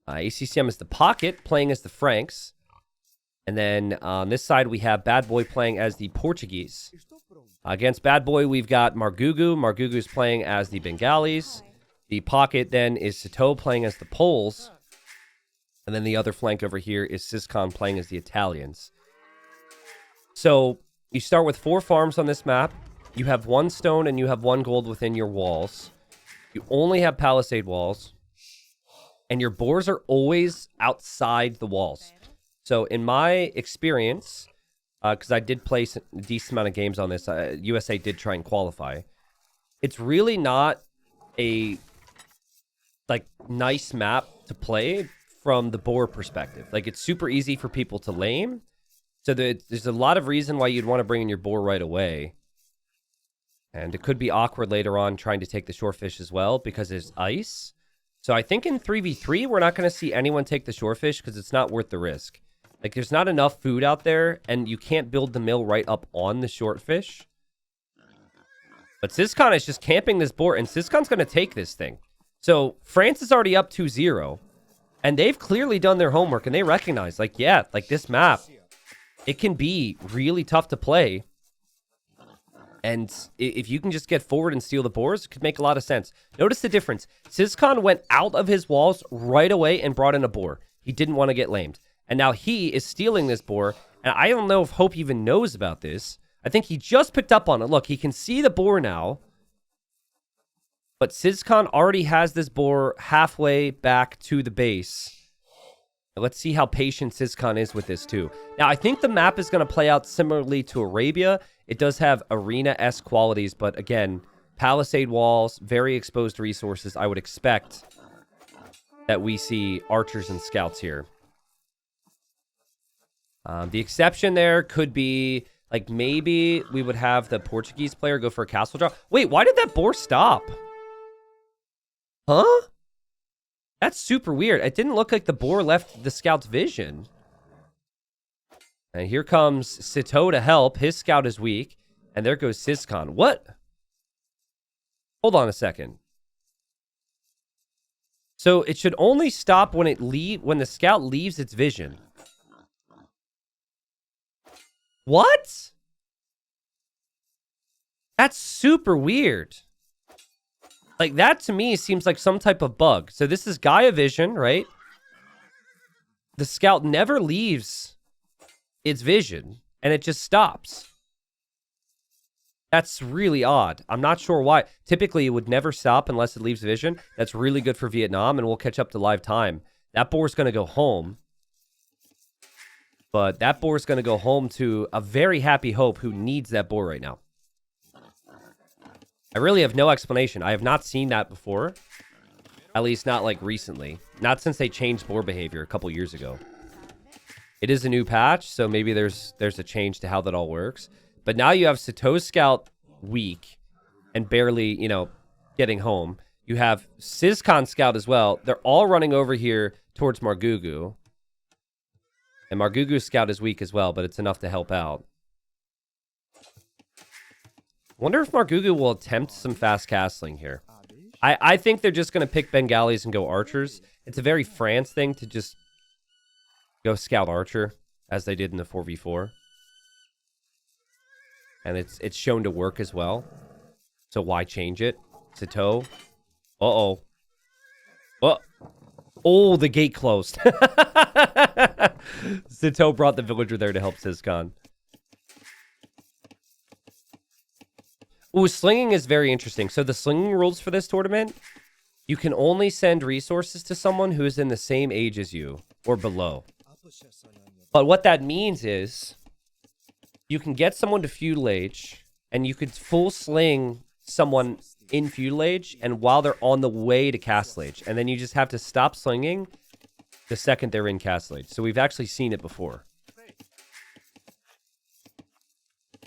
ACCM is the Pocket, playing as the Franks. And then on this side, we have Bad Boy playing as the Portuguese. Against Bad Boy, we've got Marugu. Marugu is playing as the Bengalis. The Pocket then is Sato playing as the Poles. And then the other flank over here is Siscon playing as the Italians. So you start with 4 farms on this map. You have 1 stone and you have 1 gold within your walls. You only have palisade walls. And your boars are always outside the walls. So in my experience, because I did play a decent amount of games on this, USA did try and qualify. It's really not a nice map to play from the boar perspective. Like, it's super easy for people to lame. So there's a lot of reason why you'd want to bring in your boar right away. And it could be awkward later on trying to take the shorefish as well because there's ice. So I think in 3v3, we're not going to see anyone take the shorefish because it's not worth the risk. Like, there's not enough food out there, and you can't build the mill right up on the shortfish. But Siscon is just camping this boar, and Siscon's going to take this thing. So France is already up 2-0, and they've clearly done their homework, and they recognize, like, yeah, like this map, it can be really tough to play. And if you can just get forward and steal the boars, it could make a lot of sense. Notice the difference. Siscon went out of his walls right away and brought in a boar. He didn't want to get lamed. And now he is stealing this boar. And I don't know if Hope even knows about this. I think he just picked up on it. Look, he can see the boar now. But Siscon already has this boar halfway back to the base. Let's see how patient Siscon is with this too. Now, I think the map is going to play out similarly to Arabia. It does have arena-esque qualities, but again, palisade walls, very exposed resources. I would expect that we see archers and scouts here. The exception there could be, like, maybe we would have the Portuguese player go for a castle draw. Wait, why did that boar stop? Huh? That's super weird. It didn't look like the boar left the scout's vision. And here comes Sato to help. His scout is weak. And there goes Siscon. What? Hold on a second. So it should only stop when when the scout leaves its vision. What? That's super weird. Like, that to me seems like some type of bug. So this is Gaia vision, right? The scout never leaves its vision, and it just stops. That's really odd. I'm not sure why. Typically, it would never stop unless it leaves vision. That's really good for Vietnam, and we'll catch up to live time. That boar's going to go home. But that boar's going to go home to a very happy Hope who needs that boar right now. I really have no explanation. I have not seen that before. At least not, like, recently. Not since they changed boar behavior a couple years ago. It is a new patch, so maybe there's a change to how that all works. But now you have Sato's scout weak and barely, getting home. You have Siscon scout as well. They're all running over here towards Marugu. And Marugu's scout is weak as well, but it's enough to help out. Wonder if Marugu will attempt some fast castling here. I think they're just going to pick Bengalis and go archers. It's a very France thing to just go scout archer, as they did in the 4v4. And it's shown to work as well. So why change it? Sato. Uh-oh. Oh, the gate closed. Sato brought the villager there to help Siscon. Ooh, slinging is very interesting. So the slinging rules for this tournament, you can only send resources to someone who is in the same age as you or below. But what that means is you can get someone to feudal age and you could full sling someone in feudal age and while they're on the way to castle age. And then you just have to stop slinging the second they're in castle age. So we've actually seen it before.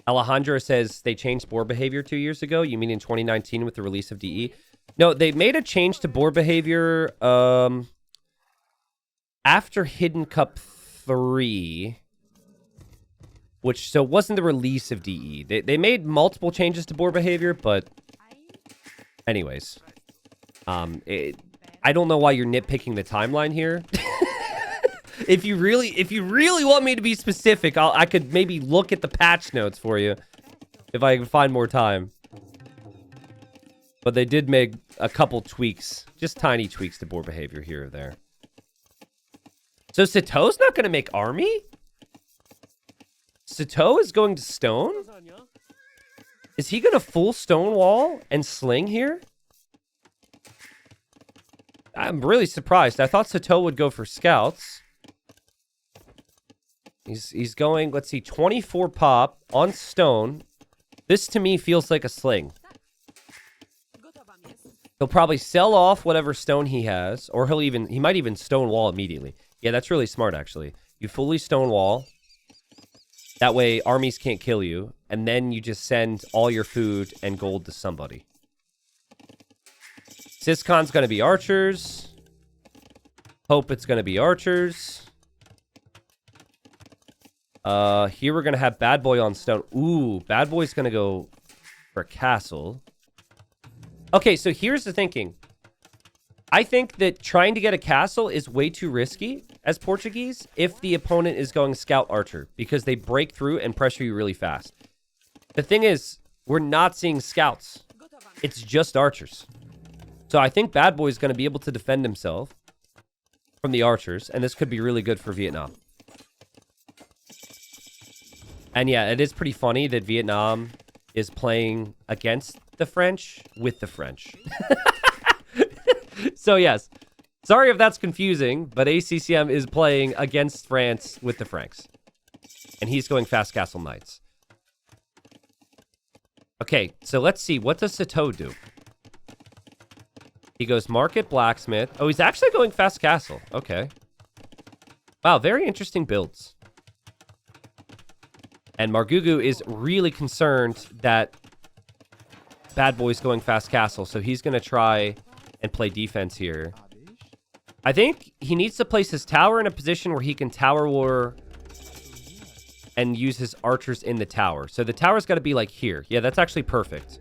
Alejandro says they changed board behavior 2 years ago. You mean in 2019 with the release of DE? No, they made a change to board behavior after Hidden Cup 3, which so wasn't the release of DE. They made multiple changes to board behavior, but anyways, I don't know why you're nitpicking the timeline here. If you really want me to be specific, I could maybe look at the patch notes for you if I can find more time. But they did make a couple tweaks, just tiny tweaks to board behavior here or there. So Sato's not going to make army? Sato is going to stone? Is he going to full stone wall and sling here? I'm really surprised. I thought Sato would go for scouts. He's going, let's see, 24 pop on stone. This to me feels like a sling. He'll probably sell off whatever stone he has, or he might even stone wall immediately. Yeah, that's really smart actually. You fully stone wall. That way armies can't kill you, and then you just send all your food and gold to somebody. Syscon's going to be archers. Hope it's going to be archers. Here we're going to have Bad Boy on stone. Ooh, Bad Boy's going to go for a castle. Okay, so here's the thinking. I think that trying to get a castle is way too risky as Portuguese if the opponent is going scout archer, because they break through and pressure you really fast. The thing is, we're not seeing scouts. It's just archers. So I think Bad Boy is going to be able to defend himself from the archers, and this could be really good for Vietnam. And yeah, it is pretty funny that Vietnam is playing against the French with the French. So yes, sorry if that's confusing, but ACCM is playing against France with the Franks. And he's going fast castle knights. Okay, so let's see. What does Sato do? He goes market blacksmith. Oh, he's actually going fast castle. Okay. Wow, very interesting builds. And Marugu is really concerned that Bad Boy's going fast castle, so he's going to try and play defense here. I think he needs to place his tower in a position where he can tower war and use his archers in the tower. So the tower's got to be like here. Yeah, that's actually perfect.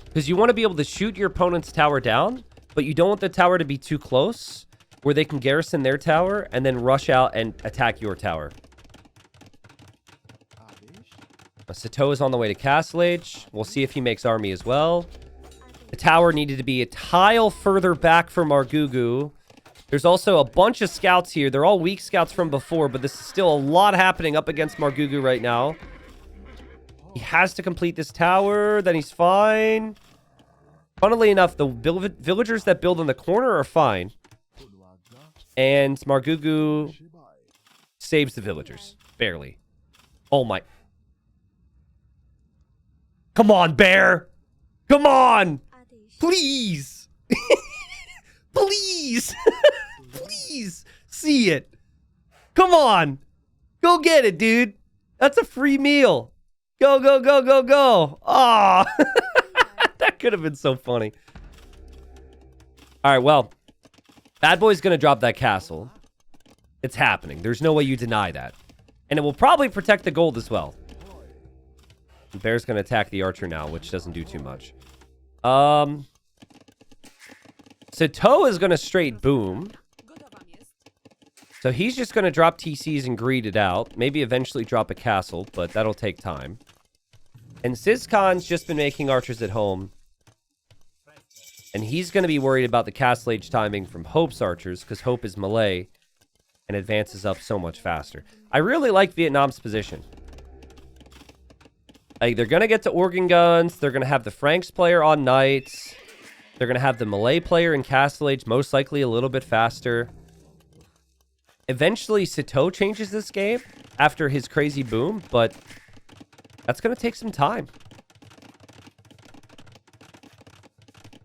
Because you want to be able to shoot your opponent's tower down, but you don't want the tower to be too close where they can garrison their tower and then rush out and attack your tower. Sato is on the way to Castle Age. We'll see if he makes army as well. The tower needed to be a tile further back for Marugu. There's also a bunch of scouts here. They're all weak scouts from before, but this is still a lot happening up against Marugu right now. He has to complete this tower, then he's fine. Funnily enough, the villagers that build in the corner are fine. And Marugu saves the villagers. Barely. Oh my... Come on, bear! Come on! Please! Please! Please! See it! Come on! Go get it, dude! That's a free meal! Go, go, go, go, go! Aw! That could have been so funny. Alright, well. Bad Boy's gonna drop that castle. It's happening. There's no way you deny that. And it will probably protect the gold as well. Bear's going to attack the archer now, which doesn't do too much. Sato is going to straight boom. So he's just going to drop TCs and greed it out. Maybe eventually drop a castle, but that'll take time. And Syscon's just been making archers at home. And he's going to be worried about the Castle Age timing from Hope's archers, because Hope is melee and advances up so much faster. I really like Vietnam's position. Like, they're going to get to organ guns. They're going to have the Franks player on knights. They're going to have the melee player in Castle Age, most likely a little bit faster. Eventually, Sato changes this game after his crazy boom, but that's going to take some time.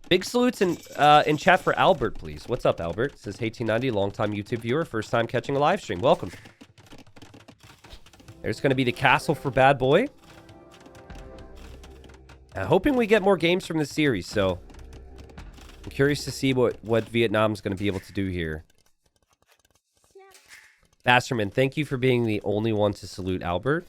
Big salutes in chat for Albert, please. What's up, Albert? Says, hey, T90, longtime YouTube viewer, first time catching a live stream. Welcome. There's going to be the castle for Bad Boy. Hoping we get more games from this series, so I'm curious to see what Vietnam's going to be able to do here. Basterman, thank you for being the only one to salute Albert.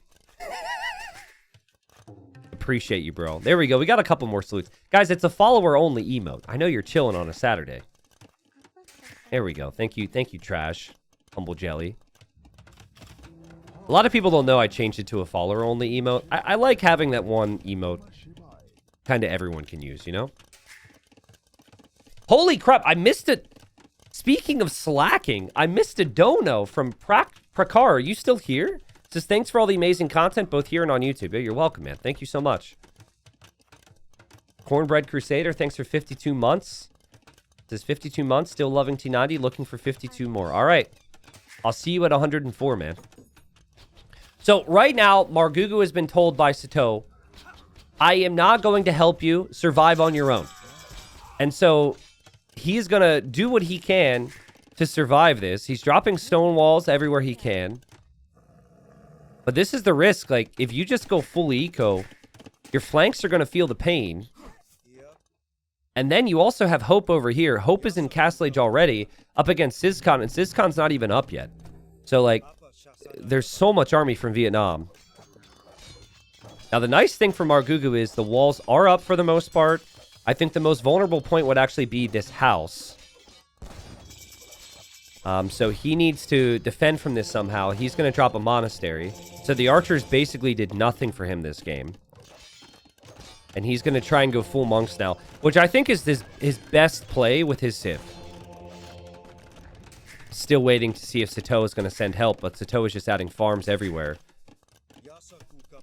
Appreciate you, bro. There we go. We got a couple more salutes. Guys, it's a follower-only emote. I know you're chilling on a Saturday. There we go. Thank you, Trash. Humble Jelly. A lot of people don't know I changed it to a follower-only emote. I like having that one emote kind of everyone can use, you know? Holy crap, I missed it. Speaking of slacking, I missed a dono from Prakar. Are you still here? It says, thanks for all the amazing content, both here and on YouTube. Yeah, you're welcome, man. Thank you so much. Cornbread Crusader, thanks for 52 months. It says 52 months, still loving T90, looking for 52 more. All right. I'll see you at 104, man. So right now, Marugu has been told by Sato, I am not going to help you survive on your own. And so he's going to do what he can to survive this. He's dropping stone walls everywhere he can. But this is the risk. Like, if you just go full eco, your flanks are going to feel the pain. And then you also have Hope over here. Hope is in Castle Age already, up against Sizcon, and Sizcon's not even up yet. So, like, there's so much army from Vietnam. Now, the nice thing for Marugu is the walls are up for the most part. I think the most vulnerable point would actually be this house. So he needs to defend from this somehow. He's going to drop a monastery. So the archers basically did nothing for him this game. And he's going to try and go full monks now, which I think is his best play with his Civ. Still waiting to see if Sato is going to send help, but Sato is just adding farms everywhere.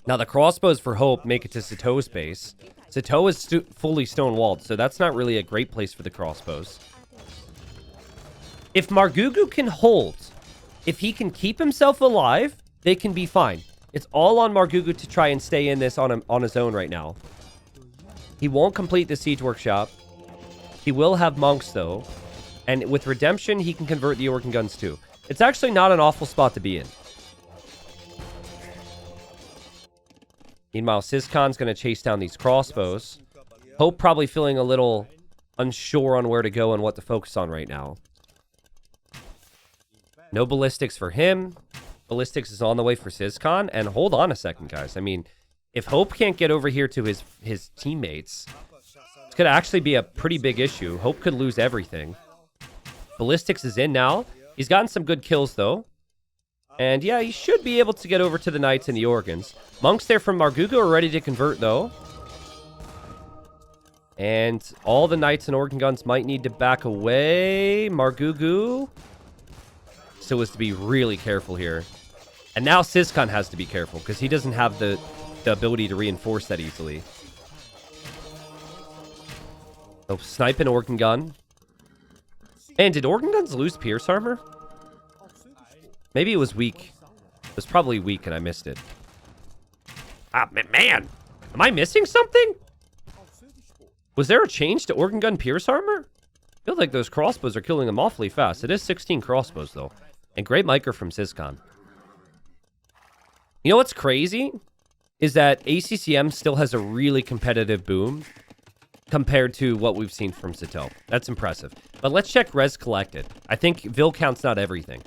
Now, the crossbows for Hope make it to Sato's base. Sato is fully stone-walled, so that's not really a great place for the crossbows. If Marugu can hold, if he can keep himself alive, they can be fine. It's all on Marugu to try and stay in this on his own right now. He won't complete the siege workshop. He will have monks, though. And with Redemption, he can convert the organ guns, too. It's actually not an awful spot to be in. Meanwhile, Sizcon's going to chase down these crossbows. Hope probably feeling a little unsure on where to go and what to focus on right now. No ballistics for him. Ballistics is on the way for Sizcon. And hold on a second, guys. I mean, if Hope can't get over here to his teammates, it's going to actually be a pretty big issue. Hope could lose everything. Ballistics is in now. He's gotten some good kills, though. And yeah, he should be able to get over to the Knights and the Organs. Monks there from Marugu are ready to convert, though. And all the Knights and Organ Guns might need to back away. Marugu still has to be really careful here. And now Sizcon has to be careful, because he doesn't have the ability to reinforce that easily. So, snipe an Organ Gun. And did Organ Guns lose Pierce Armor? Maybe it was weak. It was probably weak and I missed it. Ah, man! Am I missing something? Was there a change to Organ Gun Pierce Armor? I feel like those crossbows are killing them awfully fast. It is 16 crossbows, though. And great micro from Sizcon. You know what's crazy? Is that ACCM still has a really competitive boom compared to what we've seen from Sato. That's impressive. But let's check res collected. I think Vil count's not everything.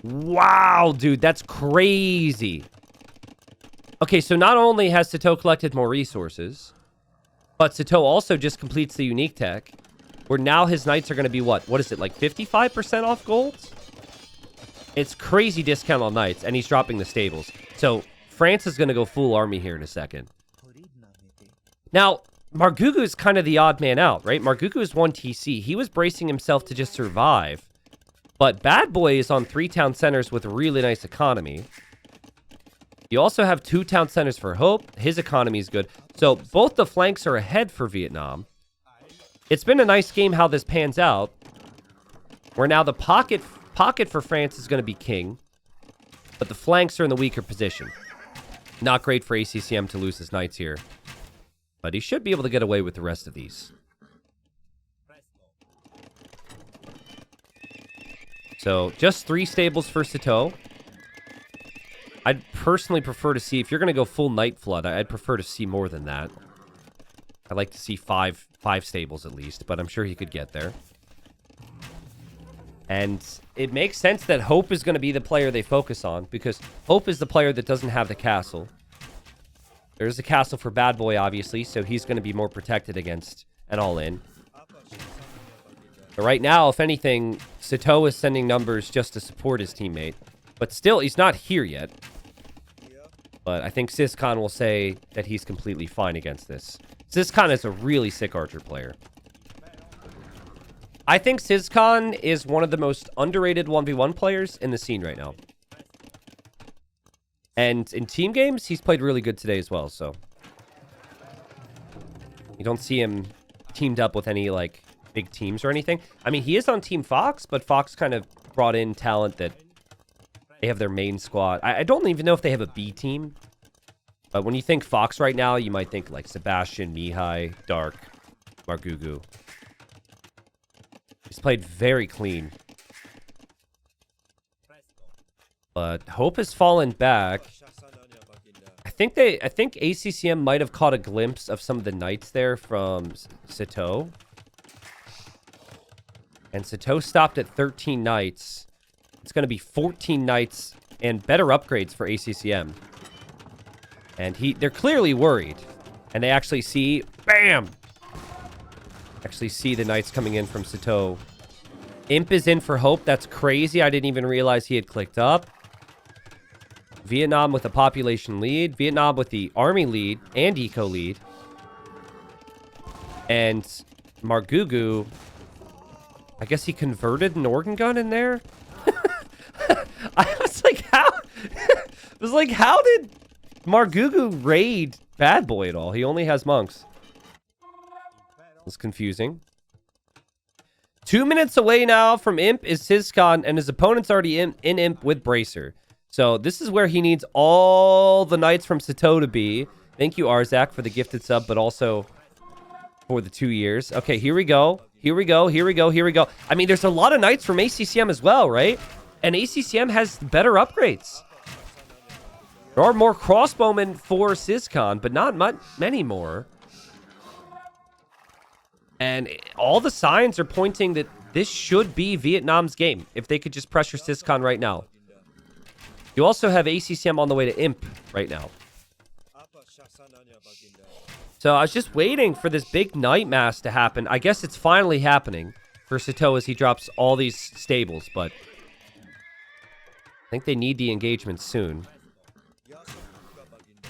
Wow, dude, that's crazy. Okay, so not only has Sato collected more resources, but Sato also just completes the unique tech, where now his knights are going to be what? What is it, like 55% off gold? It's crazy discount on knights, and he's dropping the stables. So France is going to go full army here in a second. Now, Marugu is kind of the odd man out, right? Marugu is 1 TC. He was bracing himself to just survive. But Bad Boy is on 3 town centers with a really nice economy. You also have 2 town centers for Hope. His economy is good. So both the flanks are ahead for Vietnam. It's been a nice game how this pans out. Where now the pocket for France is going to be king. But the flanks are in the weaker position. Not great for ACCM to lose his knights here. But he should be able to get away with the rest of these. So, just 3 stables for Sato. I'd personally prefer to see, if you're going to go full Night Flood, I'd prefer to see more than that. I'd like to see five stables at least, but I'm sure he could get there. And it makes sense that Hope is going to be the player they focus on, because Hope is the player that doesn't have the castle. There's a castle for Bad Boy, obviously, so he's going to be more protected against an all-in. But right now, if anything, Sato is sending numbers just to support his teammate. But still, he's not here yet. But I think Syscon will say that he's completely fine against this. Syscon is a really sick archer player. I think Syscon is one of the most underrated 1v1 players in the scene right now. And in team games, he's played really good today as well, so. You don't see him teamed up with any, like, big teams or anything. I mean, he is on Team Fox, but Fox kind of brought in talent that they have their main squad. I don't even know if they have a B team. But when you think Fox right now, you might think, like, Sebastian, Mihai, Dark, Marugu. He's played very clean. But Hope has fallen back. I think ACCM might have caught a glimpse of some of the knights there from Sato. And Sato stopped at 13 knights. It's going to be 14 knights and better upgrades for ACCM. And they're clearly worried. And they actually see, bam! Actually see the knights coming in from Sato. Imp is in for Hope. That's crazy. I didn't even realize he had clicked up. Vietnam with a population lead. Vietnam with the army lead and eco lead. And Marugu, I guess he converted an organ gun in there? I was like, how? It was like, how did Marugu raid Bad Boy at all? He only has monks. It's confusing. 2 minutes away now from Imp is Syscon, and his opponent's already in Imp with Bracer. So this is where he needs all the knights from Sato to be. Thank you, Arzak, for the gifted sub, but also for the 2 years. Okay, here we go. Here we go. Here we go. Here we go. I mean, there's a lot of knights from ACCM as well, right? And ACCM has better upgrades. There are more crossbowmen for Syscon, but not many more. And all the signs are pointing that this should be Vietnam's game, if they could just pressure Syscon right now. You also have ACCM on the way to Imp right now. So I was just waiting for this big night mass to happen. I guess it's finally happening for Sato as he drops all these stables, but I think they need the engagement soon.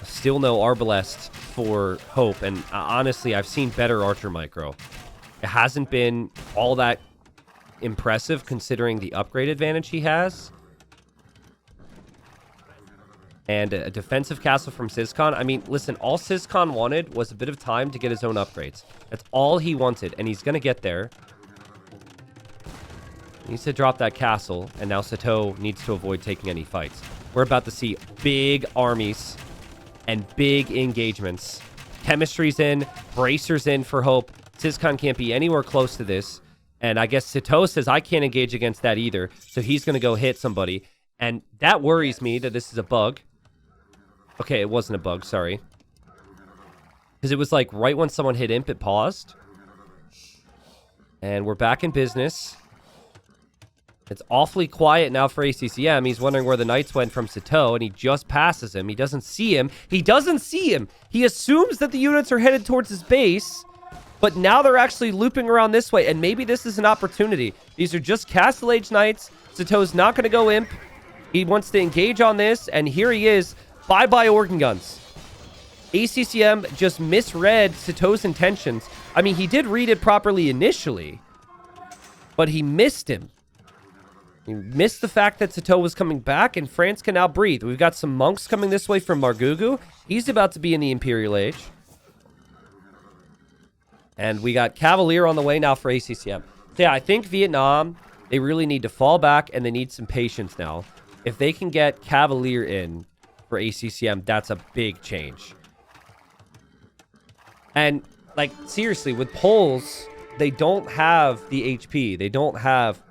Still no Arbalest for Hope, and honestly, I've seen better Archer Micro. It hasn't been all that impressive considering the upgrade advantage he has. And a defensive castle from Syscon. I mean, listen, all Syscon wanted was a bit of time to get his own upgrades. That's all he wanted, and he's going to get there. He needs to drop that castle, and now Sato needs to avoid taking any fights. We're about to see big armies and big engagements. Chemistry's in, Bracer's in for Hope. Syscon can't be anywhere close to this. And I guess Sato says, I can't engage against that either, so he's going to go hit somebody. And that worries me that this is a bug. Okay, it wasn't a bug, sorry. Because it was like right when someone hit Imp, it paused. And we're back in business. It's awfully quiet now for ACCM. He's wondering where the knights went from Sato, and he just passes him. He doesn't see him. He doesn't see him. He assumes that the units are headed towards his base, but now they're actually looping around this way, and maybe this is an opportunity. These are just Castle Age knights. Sato's not going to go Imp. He wants to engage on this, and here he is. Bye-bye organ guns. ACCM just misread Sato's intentions. I mean, he did read it properly initially, but he missed him. He missed the fact that Sato was coming back, and France can now breathe. We've got some monks coming this way from Marugu. He's about to be in the Imperial Age. And we got Cavalier on the way now for ACCM. So yeah, I think Vietnam, they really need to fall back, and they need some patience now. If they can get Cavalier in for ACCM, that's a big change. And, like, seriously, with Poles, they don't have the HP. They don't have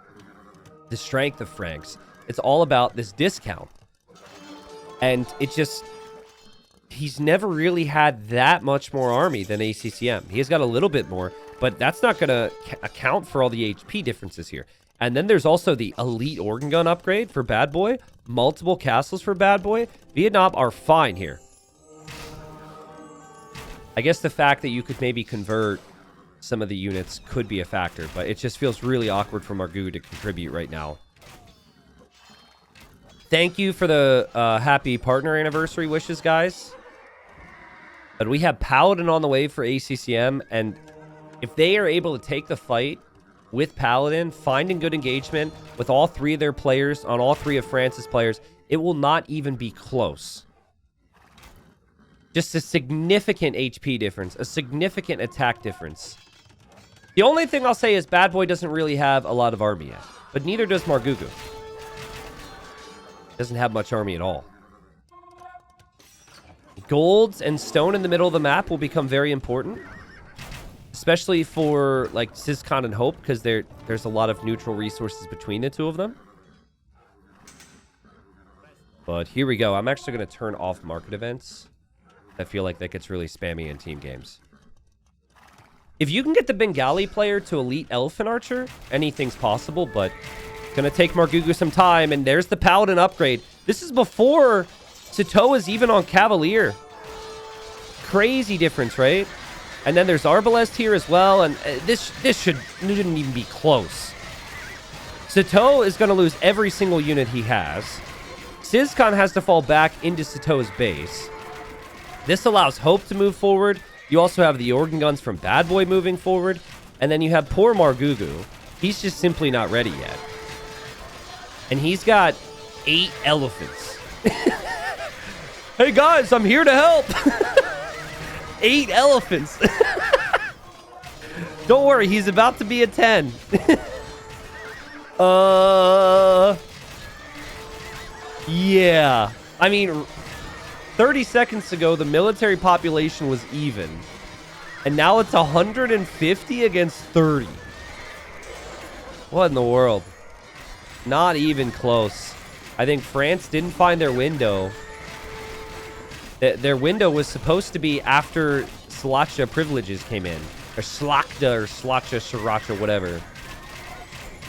the strength of Franks. It's all about this discount. And it just... He's never really had that much more army than ACCM. He has got a little bit more, but that's not going to account for all the HP differences here. And then there's also the elite organ gun upgrade for Bad Boy. Multiple castles for Bad Boy. Vietnam are fine here. I guess the fact that you could maybe convert some of the units could be a factor, but it just feels really awkward for Marugu to contribute right now. Thank you for the happy partner anniversary wishes, guys. But we have Paladin on the way for ACCM, and if they are able to take the fight with Paladin, finding good engagement with all three of their players, on all three of France's players, it will not even be close. Just a significant HP difference, a significant attack difference. The only thing I'll say is Bad Boy doesn't really have a lot of army yet, but neither does Marugu. Doesn't have much army at all. Golds and stone in the middle of the map will become very important, especially for like Syscon and Hope, because there's a lot of neutral resources between the two of them. But here we go. I'm actually going to turn off market events. I feel like that gets really spammy in team games. If you can get the Bengali player to elite elephant archer, anything's possible, but it's going to take Marugu some time. And there's the Paladin upgrade. This is before Satoa is even on Cavalier. Crazy difference, right? And then there's Arbalest here as well. And this shouldn't even be close. Satoa is going to lose every single unit he has. Syscon has to fall back into Satoa's base. This allows Hope to move forward. You also have the organ guns from Bad Boy moving forward. And then you have poor Marugu. He's just simply not ready yet. And he's got 8 elephants. Hey guys, I'm here to help. 8 elephants. Don't worry, he's about to be a 10. Yeah. I mean, 30 seconds ago, the military population was even. And now it's 150 against 30. What in the world? Not even close. I think France didn't find their window. Their window was supposed to be after Slacha privileges came in. Or Slakta or Slacha Sriracha, whatever.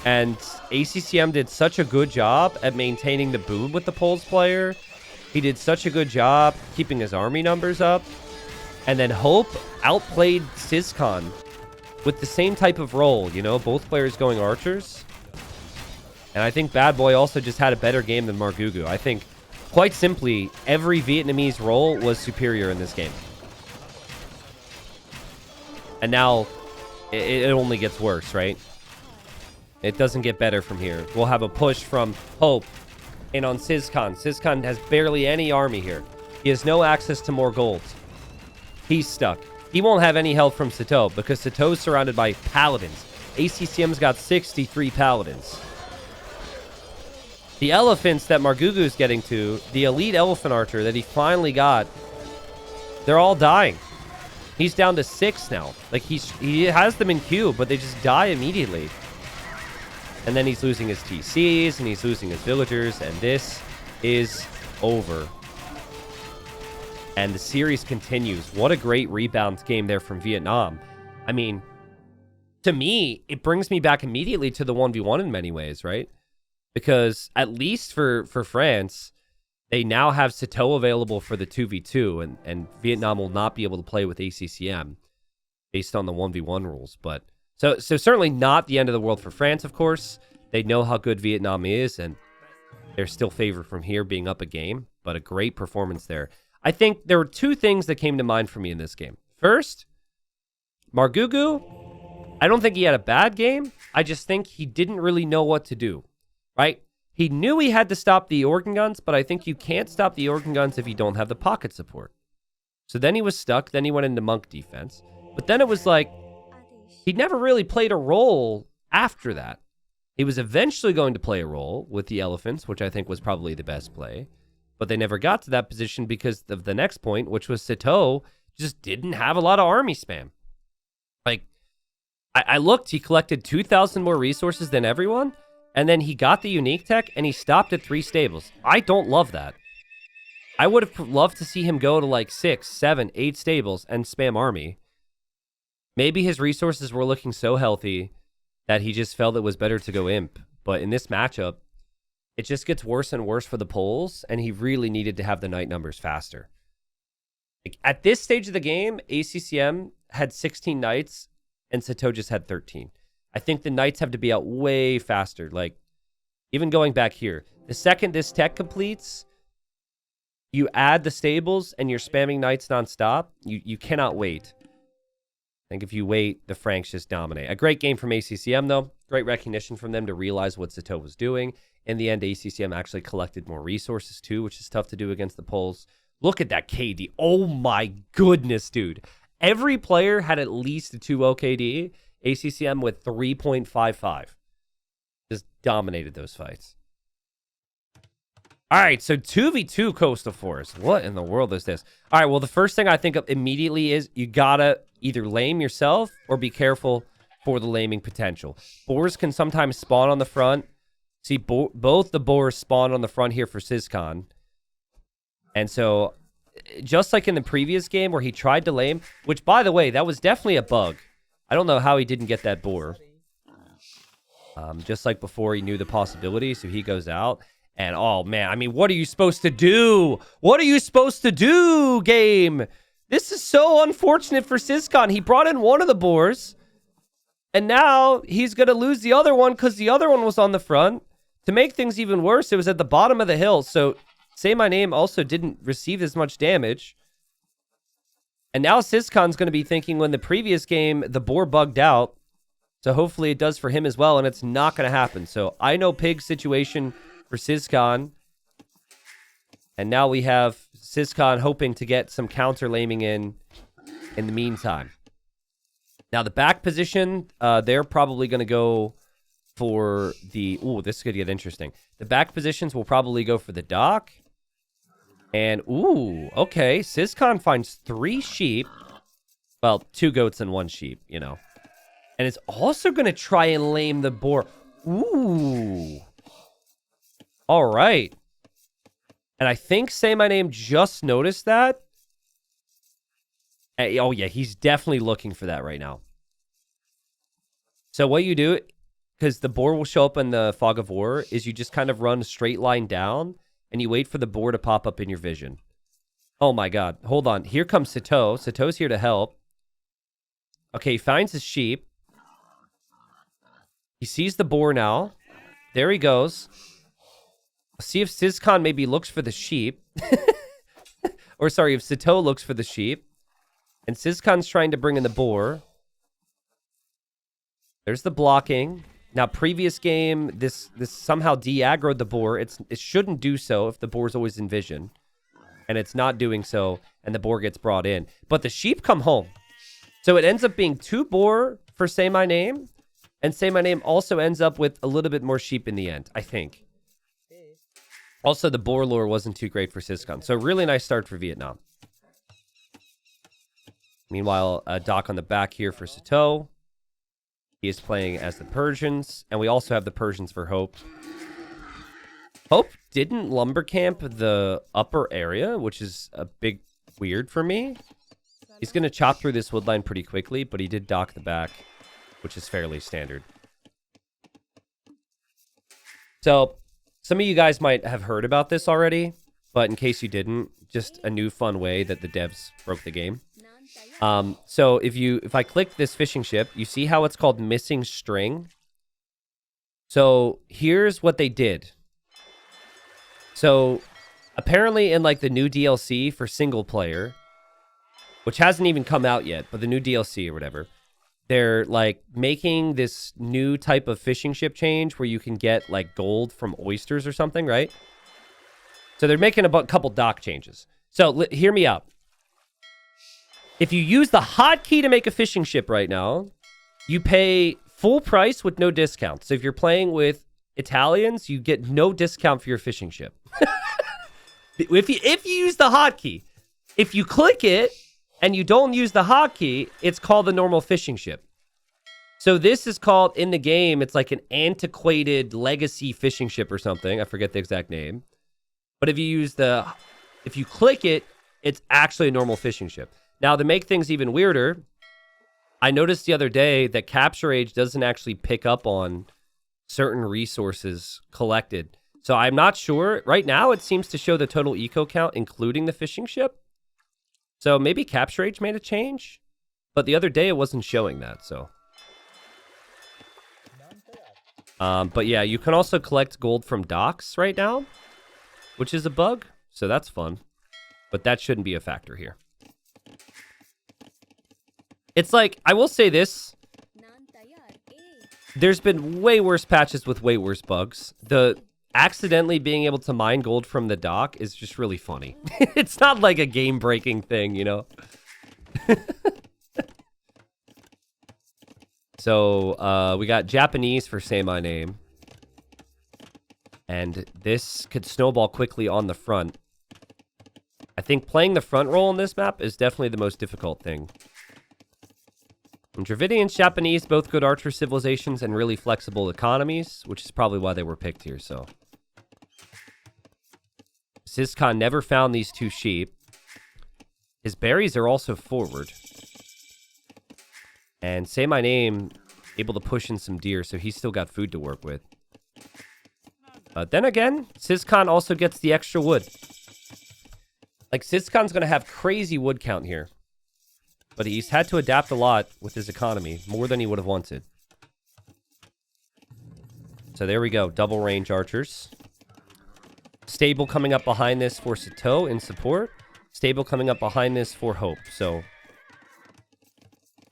And ACCM did such a good job at maintaining the boom with the Poles player. He did such a good job keeping his army numbers up. And then Hope outplayed Syscon with the same type of role, you know, both players going archers. And I think Bad Boy also just had a better game than Marugu. I think, quite simply, every Vietnamese role was superior in this game. And now, it only gets worse, right? It doesn't get better from here. We'll have a push from Hope in on Syscon. Syscon has barely any army here. He has no access to more gold. He's stuck. He won't have any help from Satoa because Satoa's surrounded by paladins. ACCM's got 63 paladins. The elephants that Marugu's getting to, the elite elephant archer that he finally got, they're all dying. He's down to 6 now. Like, he has them in queue, but they just die immediately. And then he's losing his TCs, and he's losing his villagers, and this is over. And the series continues. What a great rebound game there from Vietnam. I mean, to me, it brings me back immediately to the 1v1 in many ways, right? Because at least for France, they now have Satoa available for the 2v2, and Vietnam will not be able to play with ACCM based on the 1v1 rules. But so certainly not the end of the world for France, of course. They know how good Vietnam is, and they're still favored from here being up a game, but a great performance there. I think there were 2 things that came to mind for me in this game. First, Marugu, I don't think he had a bad game. I just think he didn't really know what to do, right? He knew he had to stop the organ guns, but I think you can't stop the organ guns if you don't have the pocket support. So then he was stuck. Then he went into monk defense. But then it was like, he never really played a role after that. He was eventually going to play a role with the elephants, which I think was probably the best play. But they never got to that position because of the next point, which was Satoa just didn't have a lot of army spam. Like, I looked, he collected 2,000 more resources than everyone, and then he got the unique tech, and he stopped at 3 stables. I don't love that. I would have loved to see him go to like 6, 7, 8 stables and spam army. Maybe his resources were looking so healthy that he just felt it was better to go imp. But in this matchup, it just gets worse and worse for the Poles, and he really needed to have the knight numbers faster. Like, at this stage of the game, ACCM had 16 knights, and Sato just had 13. I think the knights have to be out way faster. Like, even going back here, the second this tech completes, you add the stables and you're spamming knights nonstop. You cannot wait. I think if you wait, the Franks just dominate. A great game from ACCM, though. Great recognition from them to realize what Sato was doing. In the end, ACCM actually collected more resources, too, which is tough to do against the Poles. Look at that KD. Oh, my goodness, dude. Every player had at least a 2-0 KD. ACCM with 3.55. Just dominated those fights. All right, so 2v2 Coastal Forest. What in the world is this? All right, well, the first thing I think of immediately is you gotta either lame yourself or be careful for the laming potential. Boars can sometimes spawn on the front. See, both the boars spawn on the front here for Syscon. And so, just like in the previous game where he tried to lame, which, by the way, that was definitely a bug. I don't know how he didn't get that boar. Just like before, he knew the possibility, so he goes out. And, oh, man, I mean, what are you supposed to do? What are you supposed to do, game? This is so unfortunate for Syscon. He brought in one of the boars, and now he's going to lose the other one because the other one was on the front. To make things even worse, it was at the bottom of the hill, so Say My Name also didn't receive as much damage. And now Syscon's going to be thinking when the previous game, the boar bugged out, so hopefully it does for him as well, and it's not going to happen. So I know Pig situation for Syscon. And now we have Syscon hoping to get some counter laming in the meantime. Now the back position, they're probably going to go for the... Ooh, this could get interesting. The back positions will probably go for the dock. And, ooh, okay. Syscon finds 3 sheep. Well, 2 goats and 1 sheep, you know. And it's also going to try and lame the boar. Ooh. All right. And I think Say My Name just noticed that. Oh, yeah, he's definitely looking for that right now. So what you do, because the boar will show up in the Fog of War, is you just kind of run a straight line down, and you wait for the boar to pop up in your vision. Oh, my God. Hold on. Here comes Sato. Sato's here to help. Okay, he finds his sheep. He sees the boar now. There he goes. See if Syscon maybe looks for the sheep. Or sorry, if Sato looks for the sheep. And Syscon's trying to bring in the boar. There's the blocking. Now, previous game, this somehow de-aggroed the boar. It shouldn't do so if the boar's always in vision. And it's not doing so, and the boar gets brought in. But the sheep come home. So it ends up being 2 boar for Say My Name. And Say My Name also ends up with a little bit more sheep in the end, I think. Also, the boar lure wasn't too great for Syscon. So really nice start for Vietnam. Meanwhile, a dock on the back here for Sato. He is playing as the Persians. And we also have the Persians for Hope. Hope didn't lumber camp the upper area, which is a big weird for me. He's going to chop through this woodline pretty quickly, but he did dock the back, which is fairly standard. So, some of you guys might have heard about this already, but in case you didn't, just a new fun way that the devs broke the game. So if I click this fishing ship, you see how it's called missing string? So here's what they did. So apparently in like the new DLC for single player, which hasn't even come out yet, but the new DLC or whatever, they're like making this new type of fishing ship change where you can get like gold from oysters or something, right? So they're making a couple dock changes. So hear me out. If you use the hotkey to make a fishing ship right now, you pay full price with no discount. So if you're playing with Italians, you get no discount for your fishing ship. If you use the hotkey, if you click it, and you don't use the hotkey, it's called the normal fishing ship. So this is called, in the game, it's like an antiquated legacy fishing ship or something. I forget the exact name. But if you use the If you click it, it's actually a normal fishing ship. Now, to make things even weirder, I noticed the other day that Capture Age doesn't actually pick up on certain resources collected. So I'm not sure. Right now, it seems to show the total eco count, including the fishing ship. So maybe Capture Age made a change. But the other day, it wasn't showing that, so. But yeah, you can also collect gold from docks right now, which is a bug. So that's fun. But that shouldn't be a factor here. It's like, I will say this. There's been way worse patches with way worse bugs. The accidentally being able to mine gold from the dock is just really funny. It's not like a game-breaking thing, you know? So, we got Japanese for Say My Name. And this could snowball quickly on the front. I think playing the front roll on this map is definitely the most difficult thing. And Dravidians, Japanese, both good archer civilizations and really flexible economies, which is probably why they were picked here, so. Sizkan never found these two sheep. His berries are also forward. And Say My Name, able to push in some deer, so he's still got food to work with. Then again, Sizkan also gets the extra wood. Like, Sizkan's going to have crazy wood count here. But he's had to adapt a lot with his economy, more than he would have wanted. So there we go, double range archers. Stable coming up behind this for Sato in support. Stable coming up behind this for Hope, so...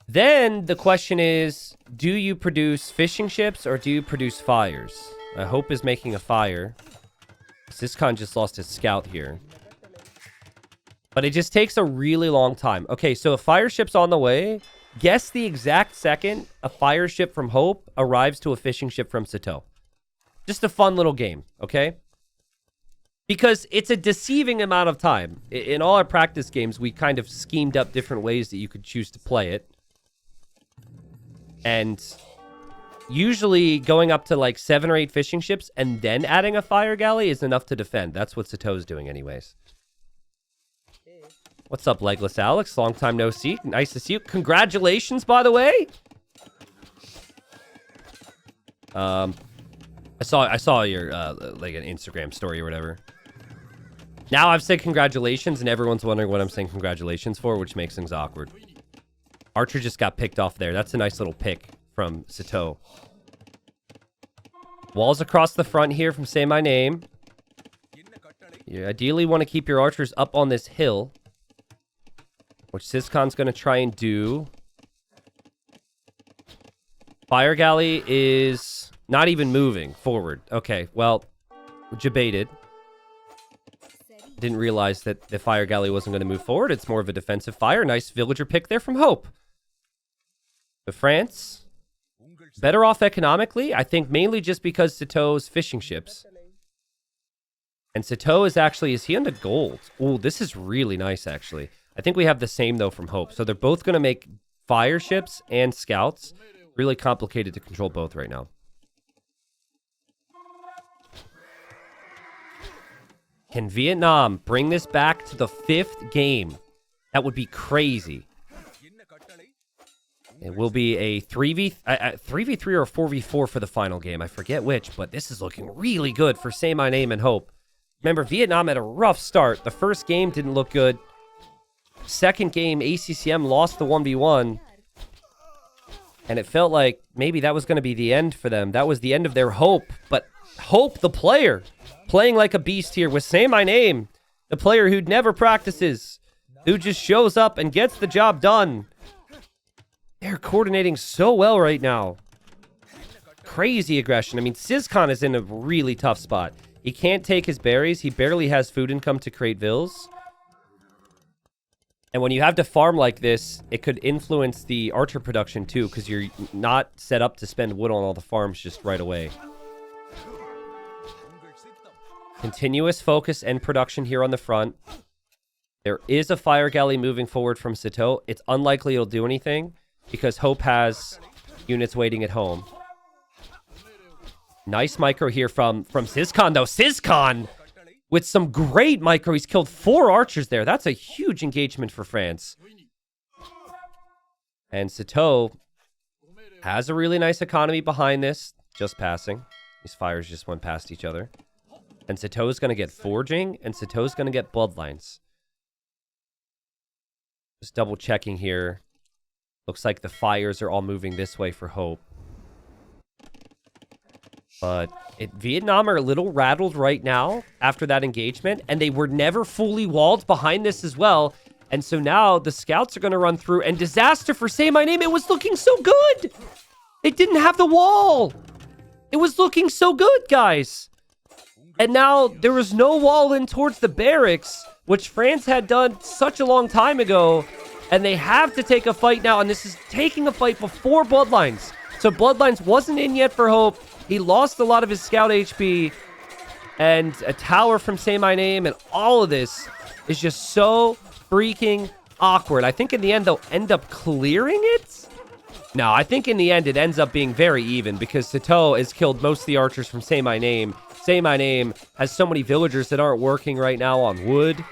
Then the question is, do you produce fishing ships or do you produce fires? Hope is making a fire. Sizkan just lost his scout here. But it just takes a really long time. Okay, so a fire ship's on the way. Guess the exact second a fire ship from Hope arrives to a fishing ship from Sato. Just a fun little game, okay? Because it's a deceiving amount of time. In all our practice games, we kind of schemed up different ways that you could choose to play it. And usually going up to like 7 or 8 fishing ships and then adding a fire galley is enough to defend. That's what Sato's doing anyways. What's up, Legless Alex? Long time no see. Nice to see you. Congratulations, by the way. I saw your like an Instagram story or whatever. Now I've said congratulations and everyone's wondering what I'm saying congratulations for, which makes things awkward. Archer just got picked off there. That's a nice little pick from Sato. Walls across the front here from Say My Name. You ideally want to keep your archers up on this hill, which Sizkan's going to try and do. Fire Galley is not even moving forward. Okay, well, debated. Didn't realize that the Fire Galley wasn't going to move forward. It's more of a defensive fire. Nice villager pick there from Hope. But France, better off economically, I think mainly just because Sato's fishing ships. And Sato is actually, is he on the gold? Ooh, this is really nice, actually. I think we have the same, though, from Hope. So they're both going to make fire ships and scouts. Really complicated to control both right now. Can Vietnam bring this back to the 5th game? That would be crazy. It will be a 3v3 or a 4v4 for the final game. I forget which, but this is looking really good for Say My Name and Hope. Remember, Vietnam had a rough start. The first game didn't look good. Second game, ACCM lost the 1v1. And it felt like maybe that was going to be the end for them. That was the end of their hope. But Hope, the player, playing like a beast here with Say My Name. The player who never practices, who just shows up and gets the job done. They're coordinating so well right now. Crazy aggression. I mean, Sizkan is in a really tough spot. He can't take his berries. He barely has food income to create vills. And when you have to farm like this, it could influence the archer production too, because you're not set up to spend wood on all the farms just right away. Continuous focus and production here on the front. There is a fire galley moving forward from Sato. It's unlikely it'll do anything because Hope has units waiting at home. Nice micro here from Sizkan, though. Sizkan with some great micro. He's killed 4 archers there. That's a huge engagement for France. And Sito has a really nice economy behind this. Just passing. These fires just went past each other. And Sito's going to get forging, and Sito's going to get bloodlines. Just double checking here. Looks like the fires are all moving this way for hope. But Vietnam are a little rattled right now after that engagement, and they were never fully walled behind this as well. And so now the scouts are going to run through, and disaster for Say My Name. It was looking so good. They didn't have the wall. It was looking so good, guys. And now there was no wall in towards the barracks, which France had done such a long time ago. And they have to take a fight now, and this is taking a fight before Bloodlines. So Bloodlines wasn't in yet for Hope. He lost a lot of his scout HP, and a tower from Say My Name, and all of this is just so freaking awkward. I think in the end, they'll end up clearing it. No, I think in the end, it ends up being very even, because Sito has killed most of the archers from Say My Name. Say My Name has so many villagers that aren't working right now on wood.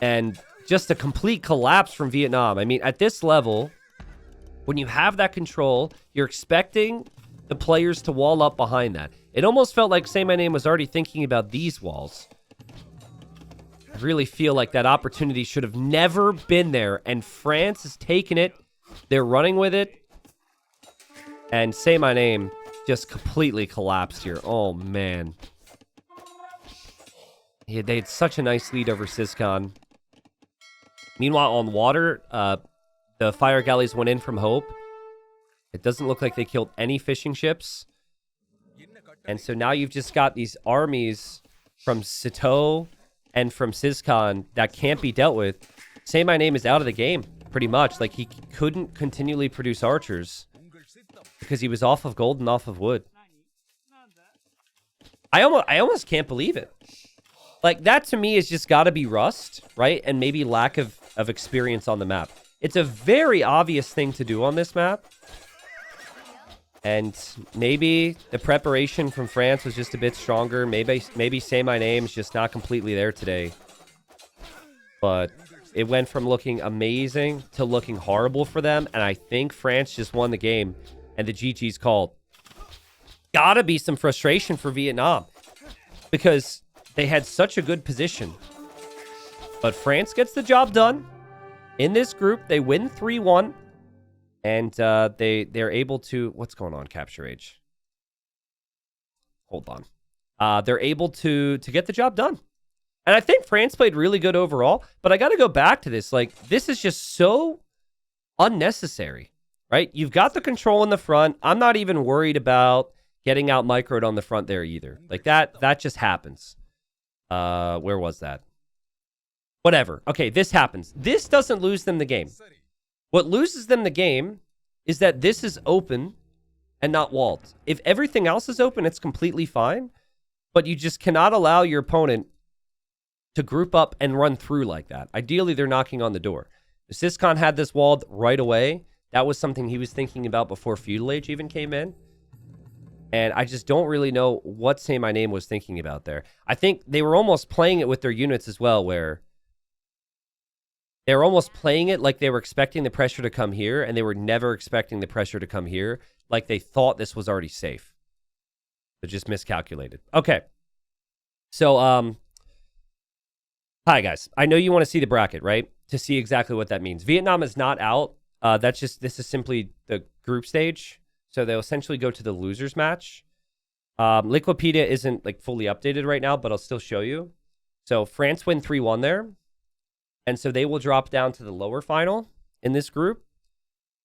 And just a complete collapse from Vietnam. I mean, at this level, when you have that control, you're expecting the players to wall up behind that. It almost felt like Say My Name was already thinking about these walls. I really feel like that opportunity should have never been there, and France has taken it. They're running with it, and Say My Name just completely collapsed here. Oh, man. Yeah, they had such a nice lead over Siscon. Meanwhile, on water, the fire galleys went in from Hope. It doesn't look like they killed any fishing ships. And so now you've just got these armies from Sito and from Siscon that can't be dealt with. Say My Name is out of the game, pretty much. Like, he couldn't continually produce archers because he was off of gold and off of wood. I almost can't believe it. Like, that to me has just got to be rust, right? And maybe lack of experience on the map. It's a very obvious thing to do on this map. And maybe the preparation from France was just a bit stronger. Maybe Say My Name is just not completely there today. But it went from looking amazing to looking horrible for them. And I think France just won the game. And the GG's called. Gotta be some frustration for Vietnam. Because they had such a good position. But France gets the job done. In this group, they win 3-1. And they're able to... What's going on, Capture Age? Hold on. They're able to get the job done. And I think France played really good overall. But I got to go back to this. Like, this is just so unnecessary, right? You've got the control in the front. I'm not even worried about getting out microed on the front there either. Like, that just happens. Where was that? Whatever. Okay, this happens. This doesn't lose them the game. What loses them the game is that this is open and not walled. If everything else is open, it's completely fine. But you just cannot allow your opponent to group up and run through like that. Ideally, they're knocking on the door. If Siscon had this walled right away, that was something he was thinking about before Feudal Age even came in. And I just don't really know what Say My Name was thinking about there. I think they were almost playing it with their units as well, where they were almost playing it like they were expecting the pressure to come here, and they were never expecting the pressure to come here, like they thought this was already safe. They just miscalculated. Okay. So, hi, guys. I know you want to see the bracket, right? To see exactly what that means. Vietnam is not out. This is simply the group stage. So they'll essentially go to the losers match. Liquipedia isn't like fully updated right now, but I'll still show you. So France win 3-1 there. And so they will drop down to the lower final in this group.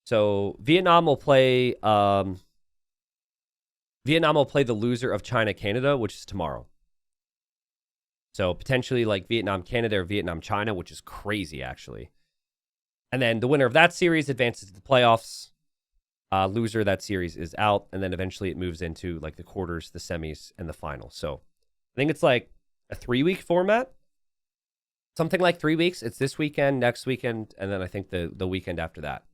So Vietnam will play the loser of China-Canada, which is tomorrow. So potentially like Vietnam-Canada or Vietnam-China, which is crazy, actually. And then the winner of that series advances to the playoffs. Loser of that series is out. And then eventually it moves into like the quarters, the semis, and the final. So I think it's like a 3-week format. Something like 3 weeks. It's this weekend, next weekend, and then I think the weekend after that.